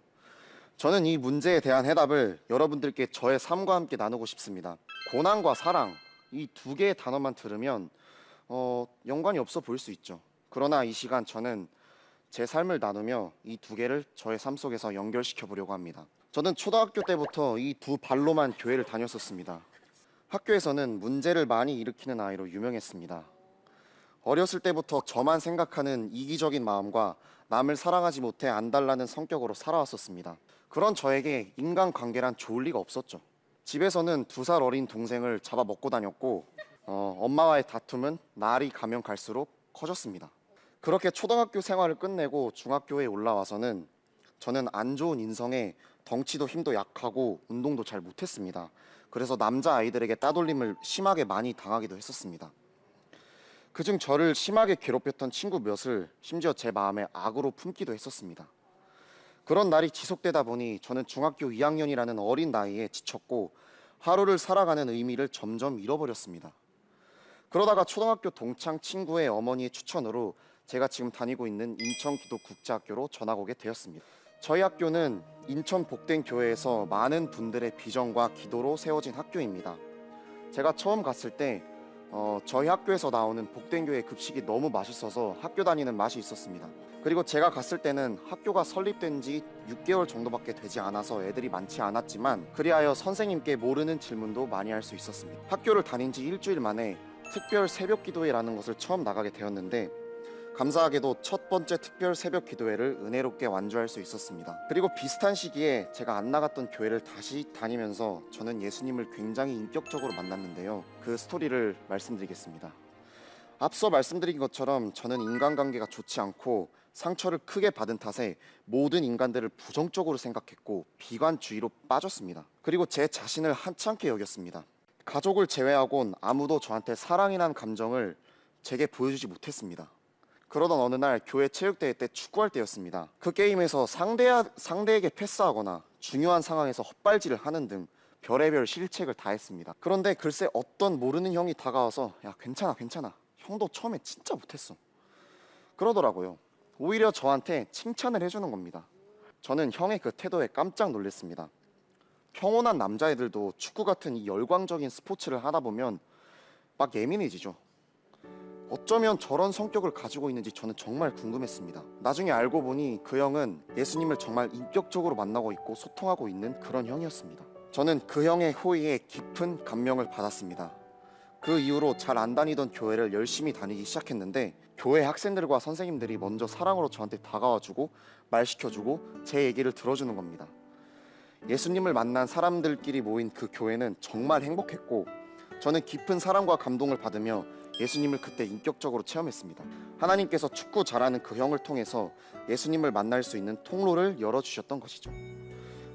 저는 이 문제에 대한 해답을 여러분들께 저의 삶과 함께 나누고 싶습니다. 고난과 사랑, 이 두 개의 단어만 들으면 연관이 없어 보일 수 있죠. 그러나 이 시간 저는 제 삶을 나누며 이 두 개를 저의 삶 속에서 연결시켜 보려고 합니다. 저는 초등학교 때부터 이 두 발로만 교회를 다녔었습니다. 학교에서는 문제를 많이 일으키는 아이로 유명했습니다. 어렸을 때부터 저만 생각하는 이기적인 마음과 남을 사랑하지 못해 안달나는 성격으로 살아왔었습니다. 그런 저에게 인간관계란 좋을 리가 없었죠. 집에서는 2살 어린 동생을 잡아먹고 다녔고 엄마와의 다툼은 날이 가면 갈수록 커졌습니다. 그렇게 초등학교 생활을 끝내고 중학교에 올라와서는 저는 안 좋은 인성에 덩치도 힘도 약하고 운동도 잘 못했습니다. 그래서 남자아이들에게 따돌림을 심하게 많이 당하기도 했었습니다. 그중 저를 심하게 괴롭혔던 친구 몇을 심지어 제 마음에 악으로 품기도 했었습니다. 그런 날이 지속되다 보니 저는 중학교 2학년이라는 어린 나이에 지쳤고 하루를 살아가는 의미를 점점 잃어버렸습니다. 그러다가 초등학교 동창 친구의 어머니의 추천으로 제가 지금 다니고 있는 인천기도국제학교로 전학 오게 되었습니다. 저희 학교는 인천 복된교회에서 많은 분들의 비전과 기도로 세워진 학교입니다. 제가 처음 갔을 때 저희 학교에서 나오는 복된교회 급식이 너무 맛있어서 학교 다니는 맛이 있었습니다. 그리고 제가 갔을 때는 학교가 설립된 지 6개월 정도밖에 되지 않아서 애들이 많지 않았지만 그리하여 선생님께 모르는 질문도 많이 할 수 있었습니다. 학교를 다닌 지 일주일 만에 특별 새벽 기도회라는 것을 처음 나가게 되었는데 감사하게도 첫 번째 특별 새벽 기도회를 은혜롭게 완주할 수 있었습니다. 그리고 비슷한 시기에 제가 안 나갔던 교회를 다시 다니면서 저는 예수님을 굉장히 인격적으로 만났는데요. 그 스토리를 말씀드리겠습니다. 앞서 말씀드린 것처럼 저는 인간관계가 좋지 않고 상처를 크게 받은 탓에 모든 인간들을 부정적으로 생각했고 비관주의로 빠졌습니다. 그리고 제 자신을 한참게 여겼습니다. 가족을 제외하곤 아무도 저한테 사랑이란 감정을 제게 보여주지 못했습니다. 그러던 어느 날 교회 체육대회 때 축구할 때였습니다. 그 게임에서 상대에게 패스하거나 중요한 상황에서 헛발질을 하는 등 별의별 실책을 다 했습니다. 그런데 글쎄 어떤 모르는 형이 다가와서 야 괜찮아 형도 처음에 진짜 못했어 그러더라고요. 오히려 저한테 칭찬을 해주는 겁니다. 저는 형의 그 태도에 깜짝 놀랐습니다. 평온한 남자애들도 축구 같은 이 열광적인 스포츠를 하다 보면 막 예민해지죠. 어쩌면 저런 성격을 가지고 있는지 저는 정말 궁금했습니다. 나중에 알고 보니 그 형은 예수님을 정말 인격적으로 만나고 있고 소통하고 있는 그런 형이었습니다. 저는 그 형의 호의에 깊은 감명을 받았습니다. 그 이후로 잘 안 다니던 교회를 열심히 다니기 시작했는데 교회 학생들과 선생님들이 먼저 사랑으로 저한테 다가와주고 말 시켜주고 제 얘기를 들어주는 겁니다. 예수님을 만난 사람들끼리 모인 그 교회는 정말 행복했고 저는 깊은 사랑과 감동을 받으며 예수님을 그때 인격적으로 체험했습니다. 하나님께서 축구 잘하는 그 형을 통해서 예수님을 만날 수 있는 통로를 열어주셨던 것이죠.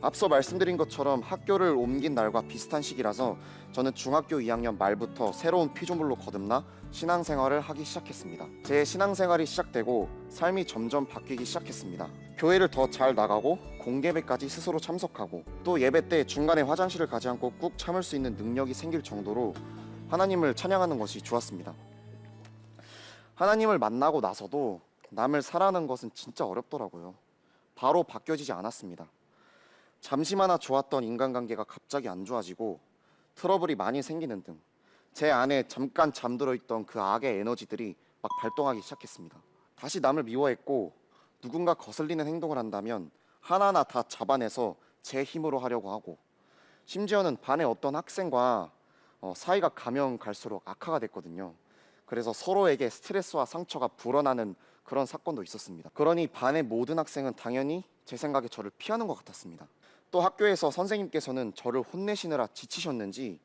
앞서 말씀드린 것처럼 학교를 옮긴 날과 비슷한 시기라서 저는 중학교 2학년 말부터 새로운 피조물로 거듭나 신앙생활을 하기 시작했습니다. 제 신앙생활이 시작되고 삶이 점점 바뀌기 시작했습니다. 교회를 더 잘 나가고 공개배까지 스스로 참석하고 또 예배 때 중간에 화장실을 가지 않고 꾹 참을 수 있는 능력이 생길 정도로 하나님을 찬양하는 것이 좋았습니다. 하나님을 만나고 나서도 남을 사랑하는 것은 진짜 어렵더라고요. 바로 바뀌어지지 않았습니다. 잠시마나 좋았던 인간관계가 갑자기 안 좋아지고 트러블이 많이 생기는 등 제 안에 잠깐 잠들어 있던 그 악의 에너지들이 막 발동하기 시작했습니다. 다시 남을 미워했고 누군가 거슬리는 행동을 한다면 하나하나 다 잡아내서 제 힘으로 하려고 하고 심지어는 반의 어떤 학생과 사이가 가면 갈수록 악화가 됐거든요. 그래서 서로에게 스트레스와 상처가 불어나는 그런 사건도 있었습니다. 그러니 반의 모든 학생은 당연히 제 생각에 저를 피하는 것 같았습니다. 또 학교에서 선생님께서는 저를 혼내시느라 지치셨는지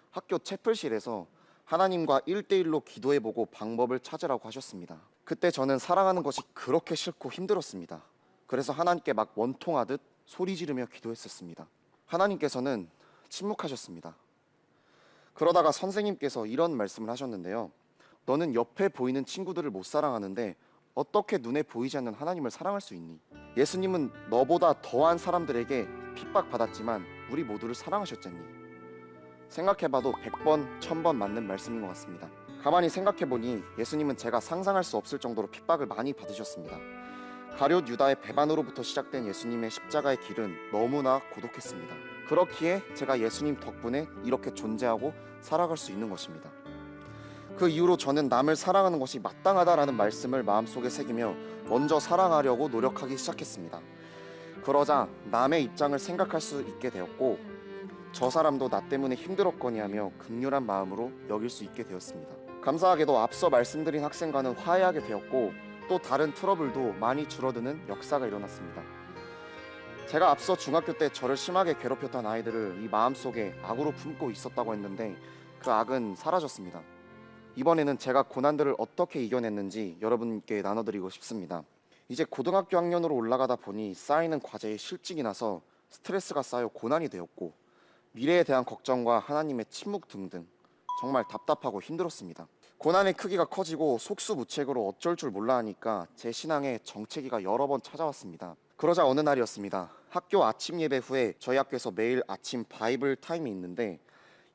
학교 채플실에서 하나님과 1대1로 기도해보고 방법을 찾으라고 하셨습니다. 그때 저는 사랑하는 것이 그렇게 싫고 힘들었습니다. 그래서 하나님께 막 원통하듯 소리 지르며 기도했었습니다. 하나님께서는 침묵하셨습니다. 그러다가 선생님께서 이런 말씀을 하셨는데요. 너는 옆에 보이는 친구들을 못 사랑하는데 어떻게 눈에 보이지 않는 하나님을 사랑할 수 있니? 예수님은 너보다 더한 사람들에게 핍박받았지만 우리 모두를 사랑하셨잖니. 생각해봐도 100번, 1000번 맞는 말씀인 것 같습니다. 가만히 생각해보니 예수님은 제가 상상할 수 없을 정도로 핍박을 많이 받으셨습니다. 가룟 유다의 배반으로부터 시작된 예수님의 십자가의 길은 너무나 고독했습니다. 그렇기에 제가 예수님 덕분에 이렇게 존재하고 살아갈 수 있는 것입니다. 그 이후로 저는 남을 사랑하는 것이 마땅하다라는 말씀을 마음속에 새기며 먼저 사랑하려고 노력하기 시작했습니다. 그러자 남의 입장을 생각할 수 있게 되었고 저 사람도 나 때문에 힘들었거니 하며 긍휼한 마음으로 여길 수 있게 되었습니다. 감사하게도 앞서 말씀드린 학생과는 화해하게 되었고 또 다른 트러블도 많이 줄어드는 역사가 일어났습니다. 제가 앞서 중학교 때 저를 심하게 괴롭혔던 아이들을 이 마음속에 악으로 품고 있었다고 했는데 그 악은 사라졌습니다. 이번에는 제가 고난들을 어떻게 이겨냈는지 여러분께 나눠드리고 싶습니다. 이제 고등학교 학년으로 올라가다 보니 쌓이는 과제에 실직이 나서 스트레스가 쌓여 고난이 되었고 미래에 대한 걱정과 하나님의 침묵 등등 정말 답답하고 힘들었습니다. 고난의 크기가 커지고 속수무책으로 어쩔 줄 몰라 하니까 제 신앙에 정체기가 여러 번 찾아왔습니다. 그러자 어느 날이었습니다. 학교 아침 예배 후에 저희 학교에서 매일 아침 바이블 타임이 있는데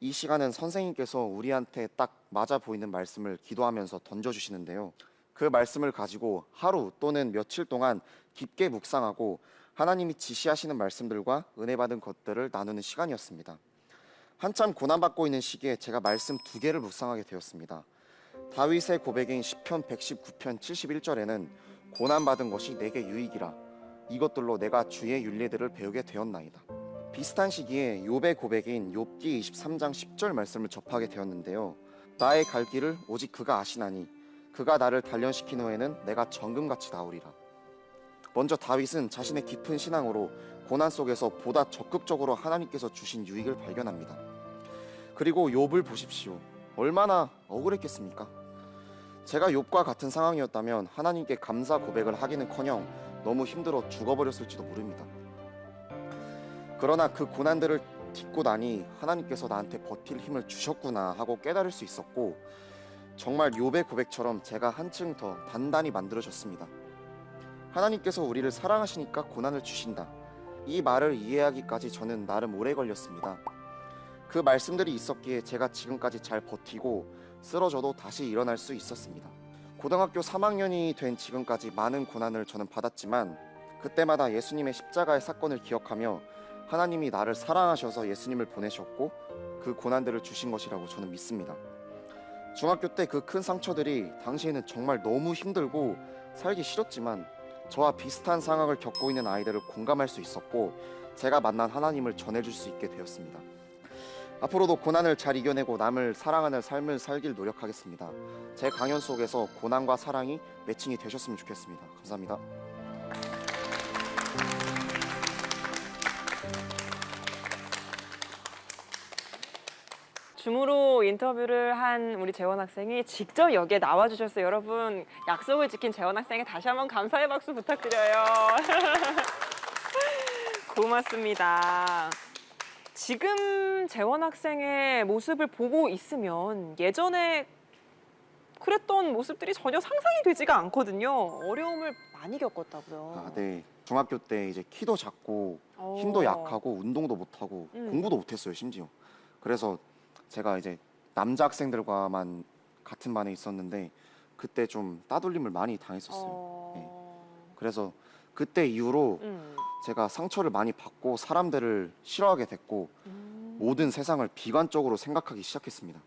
이 시간은 선생님께서 우리한테 딱 맞아 보이는 말씀을 기도하면서 던져주시는데요. 그 말씀을 가지고 하루 또는 며칠 동안 깊게 묵상하고 하나님이 지시하시는 말씀들과 은혜 받은 것들을 나누는 시간이었습니다. 한참 고난받고 있는 시기에 제가 말씀 2개를 묵상하게 되었습니다. 다윗의 고백인 시편 119편 71절에는 고난받은 것이 내게 유익이라 이것들로 내가 주의 율례들을 배우게 되었나이다. 비슷한 시기에 욥의 고백인 욥기 23장 10절 말씀을 접하게 되었는데요. 나의 갈 길을 오직 그가 아시나니 그가 나를 단련시킨 후에는 내가 정금같이 나오리라. 먼저 다윗은 자신의 깊은 신앙으로 고난 속에서 보다 적극적으로 하나님께서 주신 유익을 발견합니다. 그리고 욥을 보십시오. 얼마나 억울했겠습니까? 제가 욥과 같은 상황이었다면 하나님께 감사 고백을 하기는커녕 너무 힘들어 죽어버렸을지도 모릅니다. 그러나 그 고난들을 딛고 나니 하나님께서 나한테 버틸 힘을 주셨구나 하고 깨달을 수 있었고 정말 욥의 고백처럼 제가 한층 더 단단히 만들어졌습니다. 하나님께서 우리를 사랑하시니까 고난을 주신다. 이 말을 이해하기까지 저는 나름 오래 걸렸습니다. 그 말씀들이 있었기에 제가 지금까지 잘 버티고 쓰러져도 다시 일어날 수 있었습니다. 고등학교 3학년이 된 지금까지 많은 고난을 저는 받았지만 그때마다 예수님의 십자가의 사건을 기억하며 하나님이 나를 사랑하셔서 예수님을 보내셨고 그 고난들을 주신 것이라고 저는 믿습니다. 중학교 때 그 큰 상처들이 당시에는 정말 너무 힘들고 살기 싫었지만 저와 비슷한 상황을 겪고 있는 아이들을 공감할 수 있었고 제가 만난 하나님을 전해줄 수 있게 되었습니다. 앞으로도 고난을 잘 이겨내고 남을 사랑하는 삶을 살길 노력하겠습니다. 제 강연 속에서 고난과 사랑이 매칭이 되셨으면 좋겠습니다. 감사합니다. 줌으로 인터뷰를 한 우리 재원 학생이 직접 여기에 나와주셨어요. 여러분, 약속을 지킨 재원 학생에 다시 한번 감사의 박수 부탁드려요. 고맙습니다. 지금 재원 학생의 모습을 보고 있으면 예전에 그랬던 모습들이 전혀 상상이 되지가 않거든요. 어려움을 많이 겪었다고요. 네. 중학교 때 이제 키도 작고 힘도 약하고 운동도 못하고 공부도 못했어요, 심지어. 그래서 제가 이제 남자 학생들과만 같은 반에 있었는데 그때 좀 따돌림을 많이 당했었어요. 네. 그래서 그때 이후로 제가 상처를 많이 받고 사람들을 싫어하게 됐고 모든 세상을 비관적으로 생각하기 시작했습니다.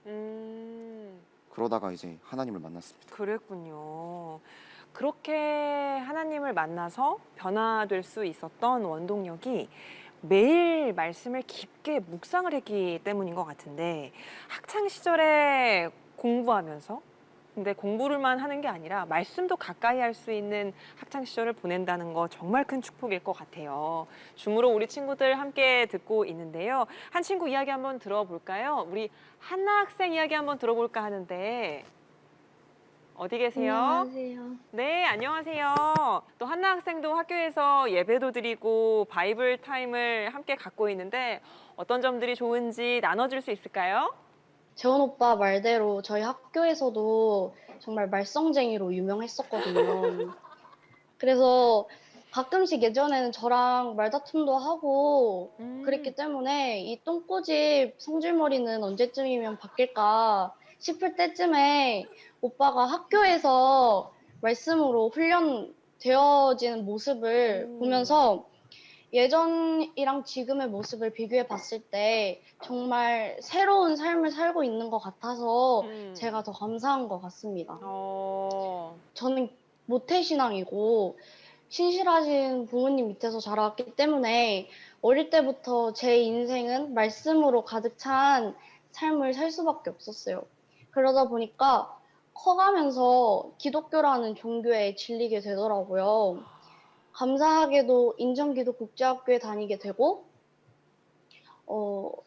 그러다가 이제 하나님을 만났습니다. 그랬군요. 그렇게 하나님을 만나서 변화될 수 있었던 원동력이 매일 말씀을 깊게 묵상을 했기 때문인 것 같은데 학창 시절에 공부하면서 근데 공부를만 하는 게 아니라 말씀도 가까이 할 수 있는 학창 시절을 보낸다는 거 정말 큰 축복일 것 같아요. 줌으로 우리 친구들 함께 듣고 있는데요. 한 친구 이야기 한번 들어볼까요? 우리 한나 학생 이야기 한번 들어볼까 하는데 어디 계세요? 안녕하세요. 네, 안녕하세요. 또 한나 학생도 학교에서 예배도 드리고 바이블 타임을 함께 갖고 있는데 어떤 점들이 좋은지 나눠줄 수 있을까요? 재원 오빠 말대로 저희 학교에서도 정말 말썽쟁이로 유명했었거든요. 그래서 가끔씩 예전에는 저랑 말다툼도 하고 그랬기 때문에 이 똥꼬집 성질머리는 언제쯤이면 바뀔까 싶을 때쯤에 오빠가 학교에서 말씀으로 훈련되어지는 모습을 보면서 예전이랑 지금의 모습을 비교해 봤을 때 정말 새로운 삶을 살고 있는 것 같아서 제가 더 감사한 것 같습니다. 저는 모태신앙이고 신실하신 부모님 밑에서 자라왔기 때문에 어릴 때부터 제 인생은 말씀으로 가득 찬 삶을 살 수밖에 없었어요. 그러다 보니까 커가면서 기독교라는 종교에 질리게 되더라고요. 감사하게도 인정기독국제학교에 다니게 되고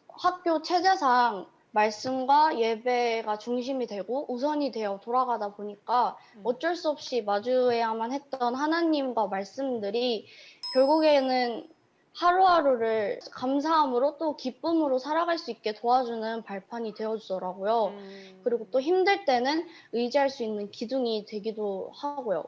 학교 체제상 말씀과 예배가 중심이 되고 우선이 되어 돌아가다 보니까 어쩔 수 없이 마주해야만 했던 하나님과 말씀들이 결국에는 하루하루를 감사함으로 또 기쁨으로 살아갈 수 있게 도와주는 발판이 되어주더라고요. 그리고 또 힘들 때는 의지할 수 있는 기둥이 되기도 하고요.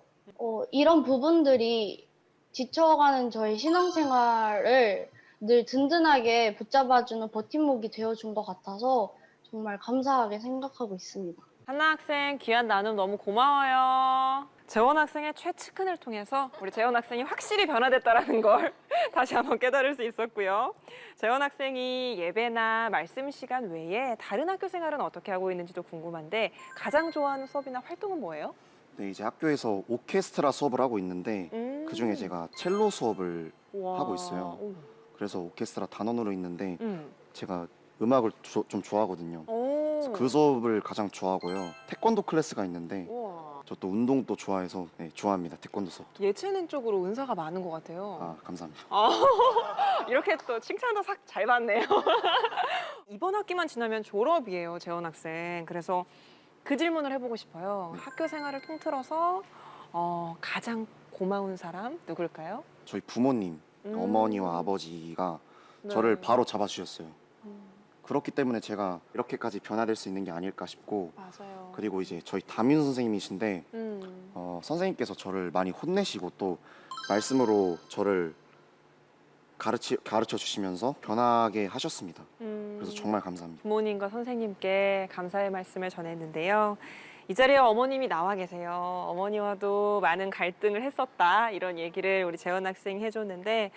이런 부분들이 지쳐가는 저의 신앙생활을 늘 든든하게 붙잡아주는 버팀목이 되어준 것 같아서 정말 감사하게 생각하고 있습니다. 한나 학생 귀한 나눔 너무 고마워요. 재원 학생의 최측근을 통해서 우리 재원 학생이 확실히 변화됐다는 걸 다시 한번 깨달을 수 있었고요. 재원 학생이 예배나 말씀 시간 외에 다른 학교 생활은 어떻게 하고 있는지도 궁금한데 가장 좋아하는 수업이나 활동은 뭐예요? 네, 이제 학교에서 오케스트라 수업을 하고 있는데 그중에 제가 첼로 수업을 하고 있어요. 그래서 오케스트라 단원으로 있는데 제가 음악을 좀 좋아하거든요. 그래서 그 수업을 가장 좋아하고요. 태권도 클래스가 있는데 저 또 운동도 좋아해서 네, 좋아합니다. 태권도 수업도. 예체능 쪽으로 은사가 많은 것 같아요. 아, 감사합니다. 이렇게 또 칭찬도 싹 잘 받네요. 이번 학기만 지나면 졸업이에요, 재원 학생. 그래서 그 질문을 해보고 싶어요. 학교 생활을 통틀어서 가장 고마운 사람 누굴까요? 저희 부모님, 어머니와 아버지가 저를 바로 잡아주셨어요. 그렇기 때문에 제가 이렇게까지 변화될 수 있는 게 아닐까 싶고 맞아요. 그리고 이제 저희 담임 선생님이신데 선생님께서 저를 많이 혼내시고 또 말씀으로 저를 가르쳐 주시면서 변하게 하셨습니다. 그래서 정말 감사합니다. 부모님과 선생님께 감사의 말씀을 전했는데요. 이 자리에 어머님이 나와 계세요. 어머니와도 많은 갈등을 했었다 이런 얘기를 우리 재원 학생이 해줬는데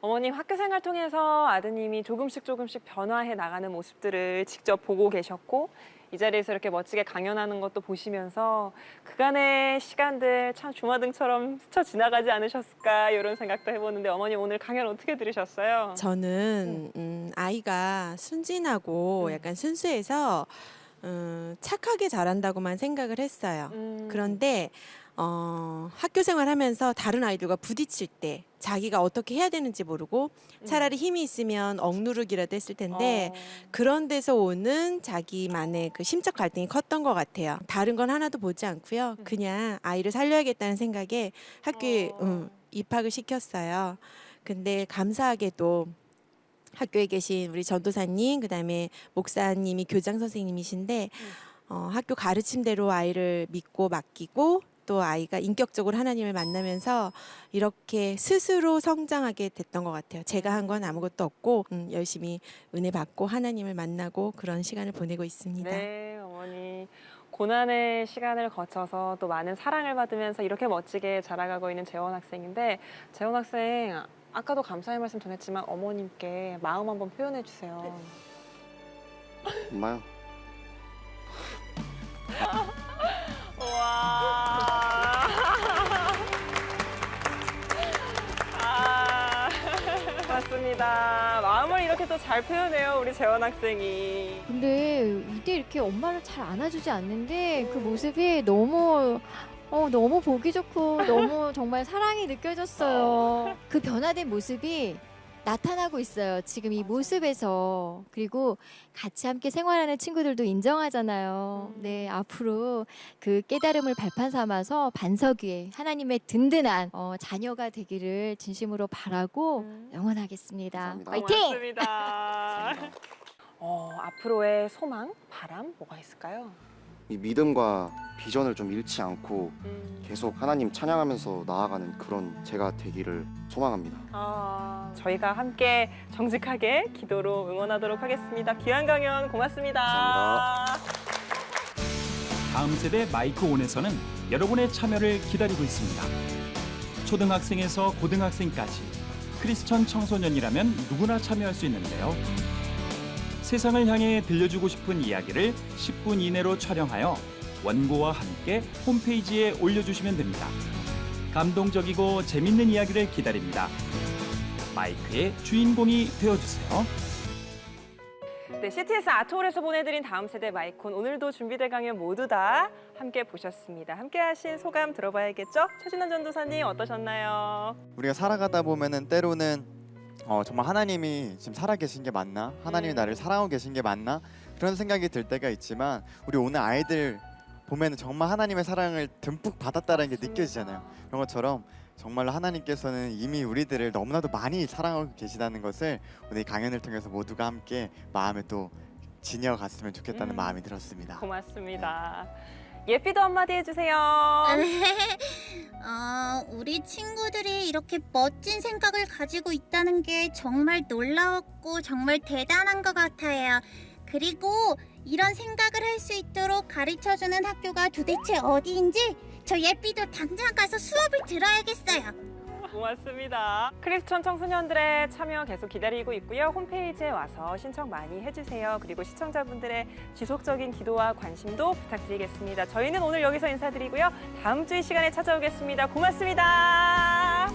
어머님 학교 생활 통해서 아드님이 조금씩 변화해 나가는 모습들을 직접 보고 계셨고 이 자리에서 이렇게 멋지게 강연하는 것도 보시면서 그간의 시간들 참 주마등처럼 스쳐 지나가지 않으셨을까 이런 생각도 해보는데 어머님 오늘 강연 어떻게 들으셨어요? 저는 아이가 순진하고 약간 순수해서 착하게 자란다고만 생각을 했어요. 그런데 학교 생활하면서 다른 아이들과 부딪힐 때 자기가 어떻게 해야 되는지 모르고 차라리 힘이 있으면 억누르기라도 했을 텐데 그런 데서 오는 자기만의 그 심적 갈등이 컸던 것 같아요. 다른 건 하나도 보지 않고요. 그냥 아이를 살려야겠다는 생각에 학교에 입학을 시켰어요. 근데 감사하게도 학교에 계신 우리 전도사님, 그다음에 목사님이 교장 선생님이신데 학교 가르침대로 아이를 믿고 맡기고 또 아이가 인격적으로 하나님을 만나면서 이렇게 스스로 성장하게 됐던 것 같아요. 제가 한 건 아무것도 없고 열심히 은혜 받고 하나님을 만나고 그런 시간을 보내고 있습니다. 네, 어머니. 고난의 시간을 거쳐서 또 많은 사랑을 받으면서 이렇게 멋지게 자라가고 있는 재원 학생인데 재원 학생 아까도 감사의 말씀 전했지만 어머님께 마음 한번 표현해 주세요. 엄마요. 와. 맞습니다. 마음을 이렇게 또 잘 표현해요, 우리 재원 학생이. 근데 이때 이렇게 엄마를 잘 안아주지 않는데 그 모습이 너무 보기 좋고 너무 정말 사랑이 느껴졌어요. 그 변화된 모습이 나타나고 있어요. 지금 이 모습에서. 그리고 같이 함께 생활하는 친구들도 인정하잖아요. 네, 앞으로 그 깨달음을 발판 삼아서 반석 위에 하나님의 든든한 자녀가 되기를 진심으로 바라고 응원하겠습니다. 감사합니다. 화이팅! 맞습니다. 앞으로의 소망, 바람 뭐가 있을까요? 이 믿음과 비전을 좀 잃지 않고 계속 하나님 찬양하면서 나아가는 그런 제가 되기를 소망합니다. 저희가 함께 정직하게 기도로 응원하도록 하겠습니다. 귀한 강연 고맙습니다. 감사합니다. 다음 세대 마이크 온에서는 여러분의 참여를 기다리고 있습니다. 초등학생에서 고등학생까지 크리스천 청소년이라면 누구나 참여할 수 있는데요. 세상을 향해 들려주고 싶은 이야기를 10분 이내로 촬영하여 원고와 함께 홈페이지에 올려주시면 됩니다. 감동적이고 재밌는 이야기를 기다립니다. 마이크의 주인공이 되어주세요. 네, CTS 아트홀에서 보내드린 다음 세대 마이콘 오늘도 준비된 강연 모두 다 함께 보셨습니다. 함께 하신 소감 들어봐야겠죠? 최진원 전도사님 어떠셨나요? 우리가 살아가다 보면은 때로는 정말 하나님이 지금 살아계신 게 맞나? 하나님이 나를 사랑하고 계신 게 맞나? 그런 생각이 들 때가 있지만 우리 오늘 아이들 보면 정말 하나님의 사랑을 듬뿍 받았다는 게 느껴지잖아요. 그런 것처럼 정말로 하나님께서는 이미 우리들을 너무나도 많이 사랑하고 계시다는 것을 오늘 이 강연을 통해서 모두가 함께 마음에 또 지녀갔으면 좋겠다는 마음이 들었습니다. 고맙습니다. 예삐도 한마디 해주세요. 우리 친구들이 이렇게 멋진 생각을 가지고 있다는 게 정말 놀라웠고 정말 대단한 것 같아요. 그리고 이런 생각을 할 수 있도록 가르쳐주는 학교가 도대체 어디인지 저 예삐도 당장 가서 수업을 들어야겠어요. 고맙습니다. 크리스천 청소년들의 참여 계속 기다리고 있고요. 홈페이지에 와서 신청 많이 해주세요. 그리고 시청자분들의 지속적인 기도와 관심도 부탁드리겠습니다. 저희는 오늘 여기서 인사드리고요. 다음 주 이 시간에 찾아오겠습니다. 고맙습니다.